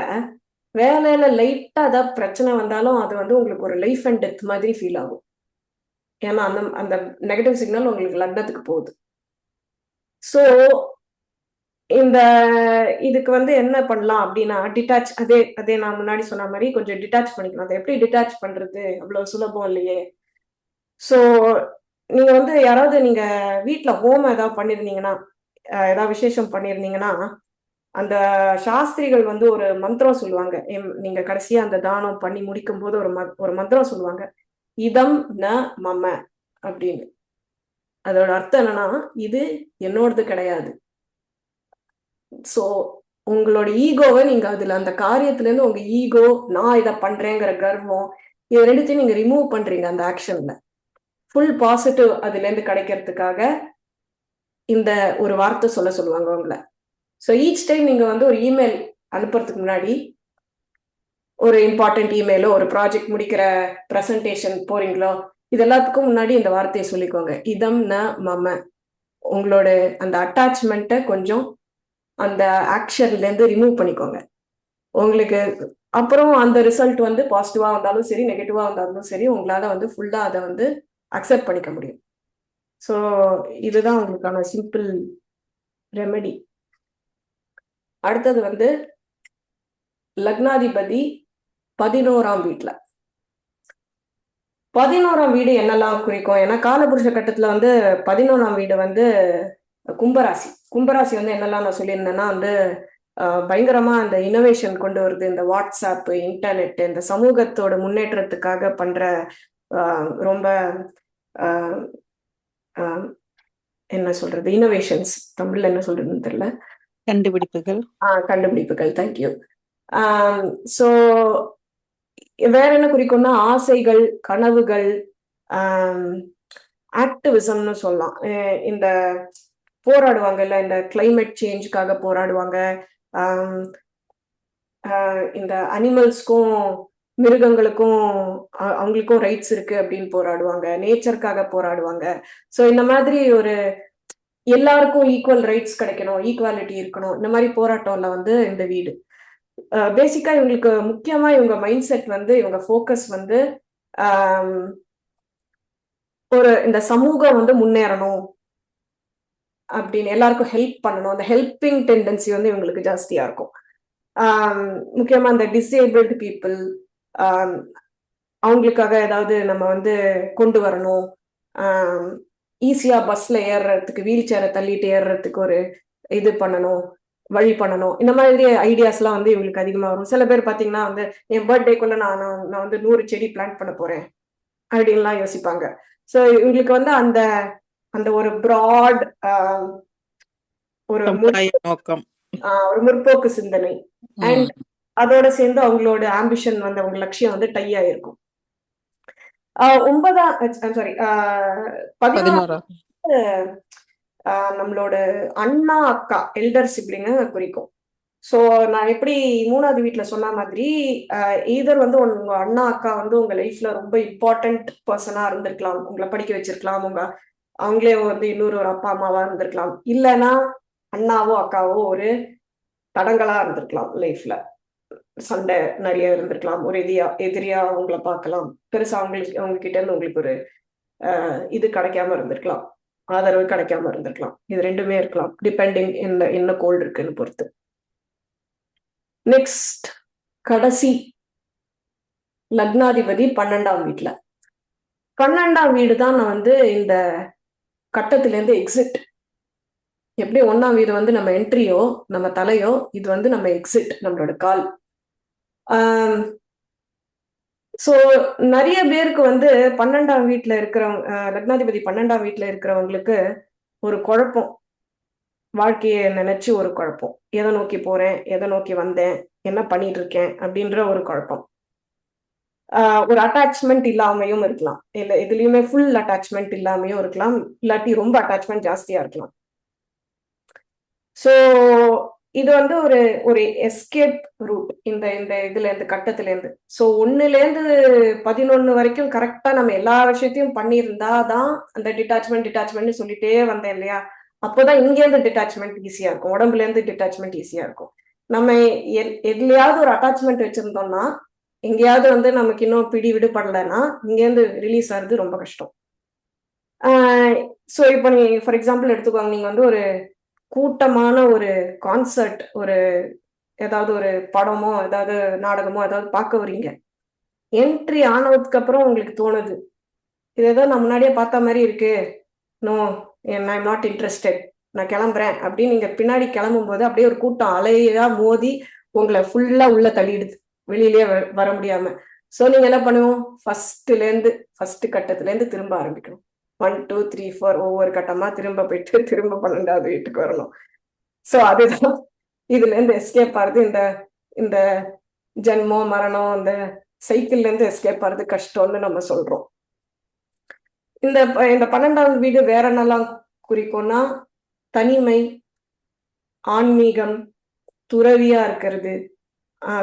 வேலையில லைட்டா ஏதாவது பிரச்சனை வந்தாலும் அது வந்து உங்களுக்கு ஒரு லைஃப் அண்ட் டெத் மாதிரி ஃபீல் ஆகும். ஏன்னா அந்த அந்த நெகட்டிவ் சிக்னல் உங்களுக்கு லக்னத்துக்கு போகுது. ஸோ இந்த இதுக்கு வந்து என்ன பண்ணலாம் அப்படின்னா, டிட்டாச் அதே அதே நான் முன்னாடி சொன்ன மாதிரி கொஞ்சம் டிட்டாச் பண்ணிக்கணும். அதை எப்படி டிட்டாச் பண்றது? அவ்வளவு சுலபம் இல்லையே. ஸோ நீங்க வந்து யாராவது நீங்க வீட்ல ஹோமம் ஏதாவது பண்ணியிருந்தீங்கன்னா, ஏதாவது விசேஷம் பண்ணியிருந்தீங்கன்னா, அந்த சாஸ்திரிகள் வந்து ஒரு மந்திரம் சொல்லுவாங்க. நீங்க கடைசியா அந்த தானம் பண்ணி முடிக்கும்போது ஒரு மந்திரம் சொல்லுவாங்க. இதம் ந மம அப்படின்னு. அதோட அர்த்தம் என்னன்னா, இது என்னோடது கிடையாது. சோ உங்களோட ஈகோவை நீங்க அதுல அந்த காரியத்துல இருந்து உங்க ஈகோ, நான் இதை பண்றேங்கிற கர்வம், இது ரெண்டுத்தையும் நீங்க ரிமூவ் பண்றீங்க அந்த ஆக்ஷன்ல. ஃபுல் பாசிட்டிவ் அதுல இருந்து கிடைக்கிறதுக்காக இந்த ஒரு வார்த்தை சொல்லுவாங்க உங்களை. ஸோ ஈச் டைம் நீங்க வந்து ஒரு இமெயில் அனுப்புறதுக்கு முன்னாடி, ஒரு இம்பார்ட்டன்ட் இமெயிலோ, ஒரு ப்ராஜெக்ட் முடிக்கிற ப்ரெசன்டேஷன் போறீங்களோ, இது எல்லாத்துக்கும் முன்னாடி இந்த வார்த்தையை சொல்லிக்கோங்க. இதம் ந மம. உங்களோட அந்த அட்டாச்மெண்ட்டை கொஞ்சம் அந்த ஆக்ஷன்ல இருந்து ரிமூவ் பண்ணிக்கோங்க. உங்களுக்கு அப்புறம் அந்த ரிசல்ட் வந்து பாசிட்டிவா வந்தாலும் சரி, நெகட்டிவா வந்தாலும் சரி, உங்களால வந்து ஃபுல்லா அதை வந்து அக்செப்ட் பண்ணிக்க முடியும். ஸோ இதுதான் உங்களுக்கான சிம்பிள் ரெமெடி. அடுத்தது வந்து லக்னாதிபதி 11ஆம் வீட்டுல. 11ஆம் வீடு என்னெல்லாம் குறிக்கும்? ஏன்னா காலபுருஷ கட்டத்துல வந்து 11ஆம் வீடு வந்து கும்பராசி. கும்பராசி வந்து என்னெல்லாம் நான் சொல்லியிருந்தேன்னா வந்து பயங்கரமா அந்த இனோவேஷன் கொண்டு வருது. இந்த வாட்ஸ்அப், இன்டர்நெட், இந்த சமூகத்தோட முன்னேற்றத்துக்காக பண்ற ரொம்ப என்ன சொல்றது, இனோவேஷன்ஸ் தமிழ்ல என்ன சொல்றதுன்னு தெரியல. கண்டுபிடிப்புகள். கண்டுபிடிப்புகள். தேங்க்யூ. ஸோ வேற என்ன குறிக்கும்னா ஆசைகள், கனவுகள், ஆக்டிவிசம்னு சொல்லலாம். இந்த போராடுவாங்கல்ல, இந்த கிளைமேட் சேஞ்சுக்காக போராடுவாங்க. இந்த அனிமல்ஸ்க்கும் மிருகங்களுக்கும் அவங்களுக்கும் ரைட்ஸ் இருக்கு அப்படின்னு போராடுவாங்க. நேச்சருக்காக போராடுவாங்க. ஸோ இந்த மாதிரி ஒரு எல்லாருக்கும் ஈக்குவல் ரைட்ஸ் கிடைக்கணும், ஈக்குவாலிட்டி இருக்கணும், இந்த மாதிரி போராட்டம்ல வந்து இந்த வீடு. பேசிக்கா இவங்களுக்கு முக்கியமா இவங்க மைண்ட் செட் வந்து இவங்க ஃபோக்கஸ் வந்து ஒரு இந்த சமூகம் வந்து முன்னேறணும் அப்படின்னு, எல்லாருக்கும் ஹெல்ப் பண்ணணும். அந்த ஹெல்பிங் டெண்டன்சி வந்து இவங்களுக்கு ஜாஸ்தியா இருக்கும். முக்கியமா இந்த டிசேபிள்டு பீப்புள், அவங்களுக்காக ஏதாவது நம்ம வந்து கொண்டு வரணும். ஈஸியா பஸ்ல ஏறுறதுக்கு, வீல் சேரை தள்ளிட்டு ஏறுறதுக்கு ஒரு இது பண்ணணும், வழி பண்ணணும். இந்த மாதிரி ஐடியாஸ் எல்லாம் வந்து இவங்களுக்கு அதிகமா வரும். சில பேர் பாத்தீங்கன்னா வந்து என் பர்த்டேக்குள்ள நான் வந்து 100 செடி பிளான்ட் பண்ண போறேன் அப்படின்லாம் யோசிப்பாங்க. ஸோ இவங்களுக்கு வந்து அந்த அந்த ஒரு ப்ராட் ஒரு நோக்கம், ஒரு முற்போக்கு சிந்தனை, அண்ட் அதோட சேர்ந்து அவங்களோட ஆம்பிஷன் வந்து அவங்க லட்சியம் வந்து டை ஆயிருக்கும். 11 நம்மளோட அண்ணா அக்கா எல்டர் சிப்ளிங்க குறிக்கும். ஸோ நான் எப்படி 3வது வீட்டுல சொன்ன மாதிரி ஈதர் வந்து உங்க அண்ணா அக்கா வந்து உங்க லைஃப்ல ரொம்ப இம்பார்ட்டன்ட் பர்சனா இருந்திருக்கலாம், உங்களை படிக்க வச்சிருக்கலாம், அவங்களே வந்து இன்னொரு ஒரு அப்பா அம்மாவா இருந்திருக்கலாம், இல்லைன்னா அண்ணாவோ அக்காவோ ஒரு தடங்களா இருந்திருக்கலாம், லைஃப்ல சண்டை நிறைய இருந்திருக்கலாம், ஒரு எதிரியா அவங்கள பார்க்கலாம், பெருசா அவங்க கிட்ட இருந்து உங்களுக்கு ஒரு இது கிடைக்காம இருந்திருக்கலாம், ஆதரவு கிடைக்காம இருந்திருக்கலாம். இது ரெண்டுமே இருக்கலாம், டிபெண்டிங் என்ன கோல்டு இருக்குன்னு பொறுத்து. நெக்ஸ்ட் கடைசி லக்னாதிபதி 12ஆம் வீட்டுல. 12ஆம் வீடு தான் நான் வந்து இந்த கட்டத்துல இருந்து எக்ஸிட். எப்படி 1ஆம் வீடு வந்து நம்ம என்ட்ரியோ, நம்ம தலையோ, இது வந்து நம்ம எக்ஸிட், நம்மளோட கால். ஸோ நிறைய பேருக்கு வந்து 12ஆம் வீட்டுல இருக்கிறவங்க, லக்னாதிபதி 12ஆம் வீட்டுல இருக்கிறவங்களுக்கு ஒரு குழப்பம், வாழ்க்கையை நினைச்சு ஒரு குழப்பம், எதை நோக்கி போறேன், எதை நோக்கி வந்தேன், என்ன பண்ணிட்டு இருக்கேன் அப்படின்ற ஒரு குழப்பம். ஒரு அட்டாச்மெண்ட் இல்லாமையும் இருக்கலாம், இல்ல எதுலயுமே ஃபுல் அட்டாச்மெண்ட் இல்லாமையும் இருக்கலாம், இல்லாட்டி ரொம்ப அட்டாச்மெண்ட் ஜாஸ்தியா இருக்கலாம். ஸோ இது வந்து ஒரு ஒரு எஸ்கேப் ரூட் இந்த இந்த இதுல இருந்து, கட்டத்துல இருந்து. ஸோ 1ல இருந்து 11 வரைக்கும் கரெக்டா நம்ம எல்லா விஷயத்தையும் பண்ணியிருந்தாதான் அந்த டிட்டாச்மெண்ட் சொல்லிட்டே வந்தேன் இல்லையா, அப்போதான் இங்க இருந்து டிட்டாச்மெண்ட் ஈஸியா இருக்கும், உடம்புல இருந்து டிட்டாச்மெண்ட் ஈஸியா இருக்கும். நம்ம எதுலயாவது ஒரு அட்டாச்மெண்ட் வச்சிருந்தோம்னா, எங்கேயாவது வந்து நமக்கு இன்னும் பிடி விடுபடலைன்னா இங்கேருந்து ரிலீஸ் ஆகுறது ரொம்ப கஷ்டம். ஸோ இப்போ நீங்க ஃபார் எக்ஸாம்பிள் எடுத்துக்கோங்க, நீங்க வந்து ஒரு கூட்டமான ஒரு கான்சர்ட், ஒரு ஏதாவது ஒரு படமோ ஏதாவது நாடகமோ ஏதாவது பார்க்க வரீங்க. என்ட்ரி ஆனதுக்கு அப்புறம் உங்களுக்கு தோணுது, இது ஏதோ நான் முன்னாடியே பார்த்த மாதிரி இருக்கு, நோ ஐம் நாட் இன்ட்ரெஸ்டட், நான் கிளம்புறேன் அப்படின்னு நீங்க பின்னாடி கிளம்பும் போது அப்படியே ஒரு கூட்டம் அலையா மோதி உங்களை ஃபுல்லா உள்ள தள்ளிடுது, வெளியிலேயே வர முடியாம. ஸோ நீங்க என்ன பண்ணுவோம், ஃபர்ஸ்ட் கட்டத்துல இருந்து திரும்ப ஆரம்பிக்கணும். 1 2 3 4 ஒவ்வொரு கட்டமா திரும்ப போயிட்டு திரும்ப 12வது வீட்டுக்கு வரணும். ஸோ அதுதான் இதுல இருந்து எஸ்கேப் ஆகுறது. இந்த இந்த ஜென்மம் மரணம் இந்த சைக்கிள்ல இருந்து எஸ்கேப் ஆகுறது கஷ்டம்னு நம்ம சொல்றோம். இந்த இந்த 12வது வீடு வேற என்னெல்லாம் குறிக்கும்னா, தனிமை, ஆன்மீகம், துறவியா இருக்கிறது,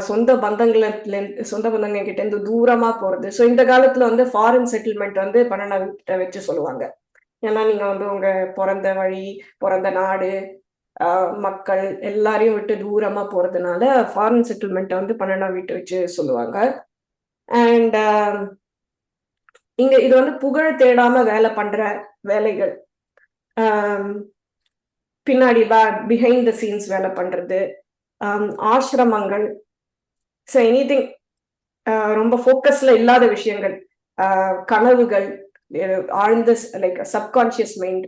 சொந்த பந்தங்க கிட்ட இருந்து தூரமா போறது. ஸோ இந்த காலத்துல வந்து ஃபாரின் செட்டில்மெண்ட் வந்து 12வது வீட்டை வச்சு சொல்லுவாங்க. ஏன்னா நீங்க வந்து உங்க பிறந்த வழி, பிறந்த நாடு, மக்கள் எல்லாரையும் விட்டு தூரமா போறதுனால ஃபாரின் செட்டில்மெண்ட் வந்து 12ஆம் வீட்டை வச்சு சொல்லுவாங்க. அண்ட் இங்க இது வந்து புகழ் தேடாம வேலை பண்ற வேலைகள், பின்னாடி பிஹைண்ட் த சீன்ஸ் வேலை பண்றது, ஆசிரமங்கள், ஸோ எனிதிங் ரொம்ப ஃபோக்கஸ்ல இல்லாத விஷயங்கள், கனவுகள், ஆழ்ந்த லைக் சப்கான்சியஸ் மைண்ட்.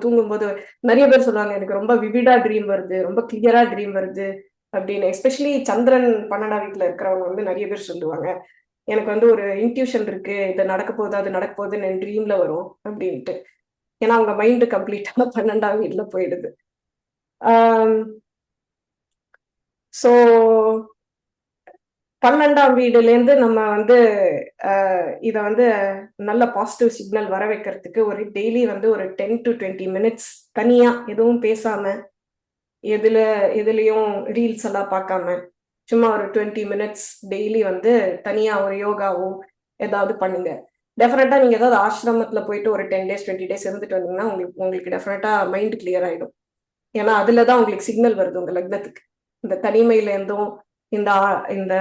தூங்கும்போது நிறைய பேர் சொல்லுவாங்க, எனக்கு ரொம்ப விவிடா ட்ரீம் வருது, ரொம்ப கிளியரா ட்ரீம் வருது அப்படின்னு. எஸ்பெஷலி சந்திரன் 12ஆம் வீட்டுல இருக்கிறவங்க வந்து நிறைய பேர் சொல்லுவாங்க, எனக்கு வந்து ஒரு இன்ட்யூஷன் இருக்கு, இது நடக்க போகுது அது நடக்க போகுதுன்னு என் ட்ரீம்ல வரும் அப்படின்ட்டு. ஏன்னா அவங்க மைண்டு கம்ப்ளீட்டா 12ஆம் வீட்டுல போயிடுது. ஸோ 12ஆம் வீடுல இருந்து நம்ம வந்து இத வந்து நல்ல பாசிட்டிவ் சிக்னல் வர வைக்கிறதுக்கு ஒரு டெய்லி வந்து ஒரு 10 to 20 மினிட்ஸ் தனியா எதுவும் பேசாம, எதுலயும் ரீல்ஸ் எல்லாம் பார்க்காம சும்மா ஒரு 20 மினிட்ஸ் டெய்லி வந்து தனியா ஒரு யோகாவோ ஏதாவது பண்ணுங்க. டெஃபினட்டா நீங்க ஏதாவது ஆசிரமத்துல போயிட்டு ஒரு 10 days 20 days இருந்துட்டு வந்தீங்கன்னா உங்களுக்கு டெஃபினட்டா மைண்ட் கிளியர் ஆயிடும். ஏன்னா அதுலதான் உங்களுக்கு சிக்னல் வருது உங்க லக்னத்துக்கு. இந்த தனிமையில இருந்தும் இந்த இந்த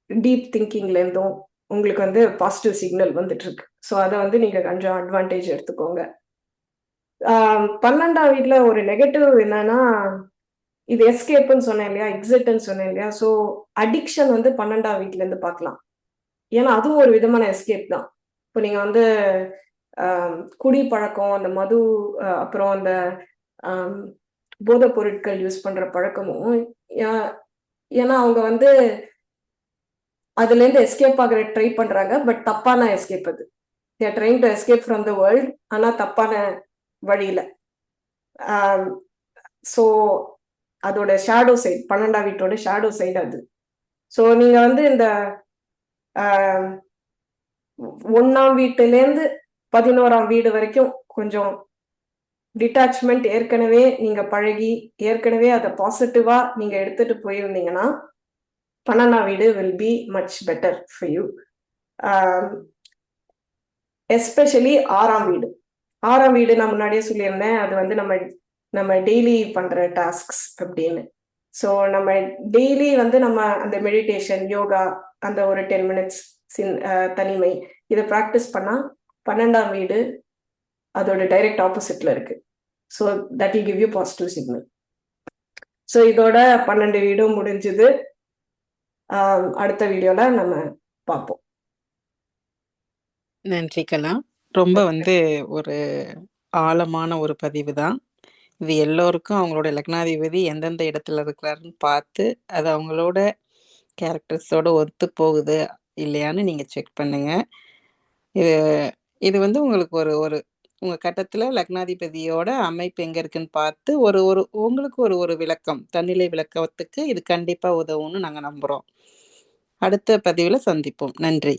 டீப் திங்கிங்ல இருந்தும் உங்களுக்கு வந்து பாசிட்டிவ் சிக்னல் வந்துட்டு இருக்கு. ஸோ அதை வந்து நீங்க கொஞ்சம் அட்வான்டேஜ் எடுத்துக்கோங்க. 12ஆம் வீட்டுல ஒரு நெகட்டிவ் என்னன்னா, இது எஸ்கேப்னு சொன்னேன் இல்லையா, எக்ஸிட்னு சொன்னேன் இல்லையா. ஸோ அடிக்ஷன் வந்து 12ஆம் வீட்டுல இருந்து பார்க்கலாம். ஏன்னா அதுவும் ஒரு விதமான எஸ்கேப் தான். இப்போ நீங்க வந்து குடி பழக்கம், அந்த மது, அப்புறம் அந்த போதைப் பொருட்கள் யூஸ் பண்ற பழக்கமும், ஏன்னா அவங்க வந்து அதுல இருந்து எஸ்கேப் ஆகிற ட்ரை பண்றாங்க. பட் தப்பான எஸ்கேப் அது. They are trying to escape from the world, ஆனா தப்பான வழியில. ஸோ அதோட ஷேடோ சைட், 12ஆம் வீட்டோட ஷேடோ சைடு அது. ஸோ நீங்க வந்து இந்த 1ஆம் வீட்டுல இருந்து 11ஆம் வீடு வரைக்கும் கொஞ்சம் டிட்டாச்மெண்ட் ஏற்கனவே நீங்க பழகி, ஏற்கனவே அதை பாசிட்டிவா நீங்க எடுத்துட்டு போயிருந்தீங்கன்னா 12ஆம் வீடு will be much better for you. Especially 6ஆம் வீடு. 6ஆம் வீடு நான் முன்னாடியே சொல்லியிருந்தேன், அது வந்து நம்ம டெய்லி பண்ற டாஸ்க்ஸ் அப்படின்னு. ஸோ நம்ம டெய்லி வந்து நம்ம அந்த மெடிடேஷன், யோகா, அந்த ஒரு 10 மினிட்ஸ் தனிமை, இதை ப்ராக்டிஸ் பண்ணா 12ஆம் வீடு அதோட டைரக்ட் ஆப்போசிட்ல இருக்கு. So that will give you positive signal. So இதோட 12 வீடும் முடிஞ்சுது. அடுத்த வீடியோல நம்ம பார்ப்போம். நன்றி கலா. ரொம்ப வந்து ஒரு ஆழமான ஒரு பதிவு தான் இது. எல்லோருக்கும் அவங்களோட லக்னாதிபதி எந்தெந்த இடத்துல இருக்கிறாருன்னு பார்த்து அது அவங்களோட கேரக்டர்ஸோட ஒத்து போகுது இல்லையான்னு நீங்க செக் பண்ணுங்க. இது இது வந்து உங்களுக்கு ஒரு ஒரு உங்க கட்டத்துல லக்னாதிபதியோட அமைப்பு எங்க இருக்குன்னு பார்த்து ஒரு ஒரு உங்களுக்கு ஒரு ஒரு விளக்கம், தன்னிலை விளக்கத்துக்கு இது கண்டிப்பா உதவும்னு நாங்க நம்புறோம். அடுத்த பதிவுல சந்திப்போம். நன்றி.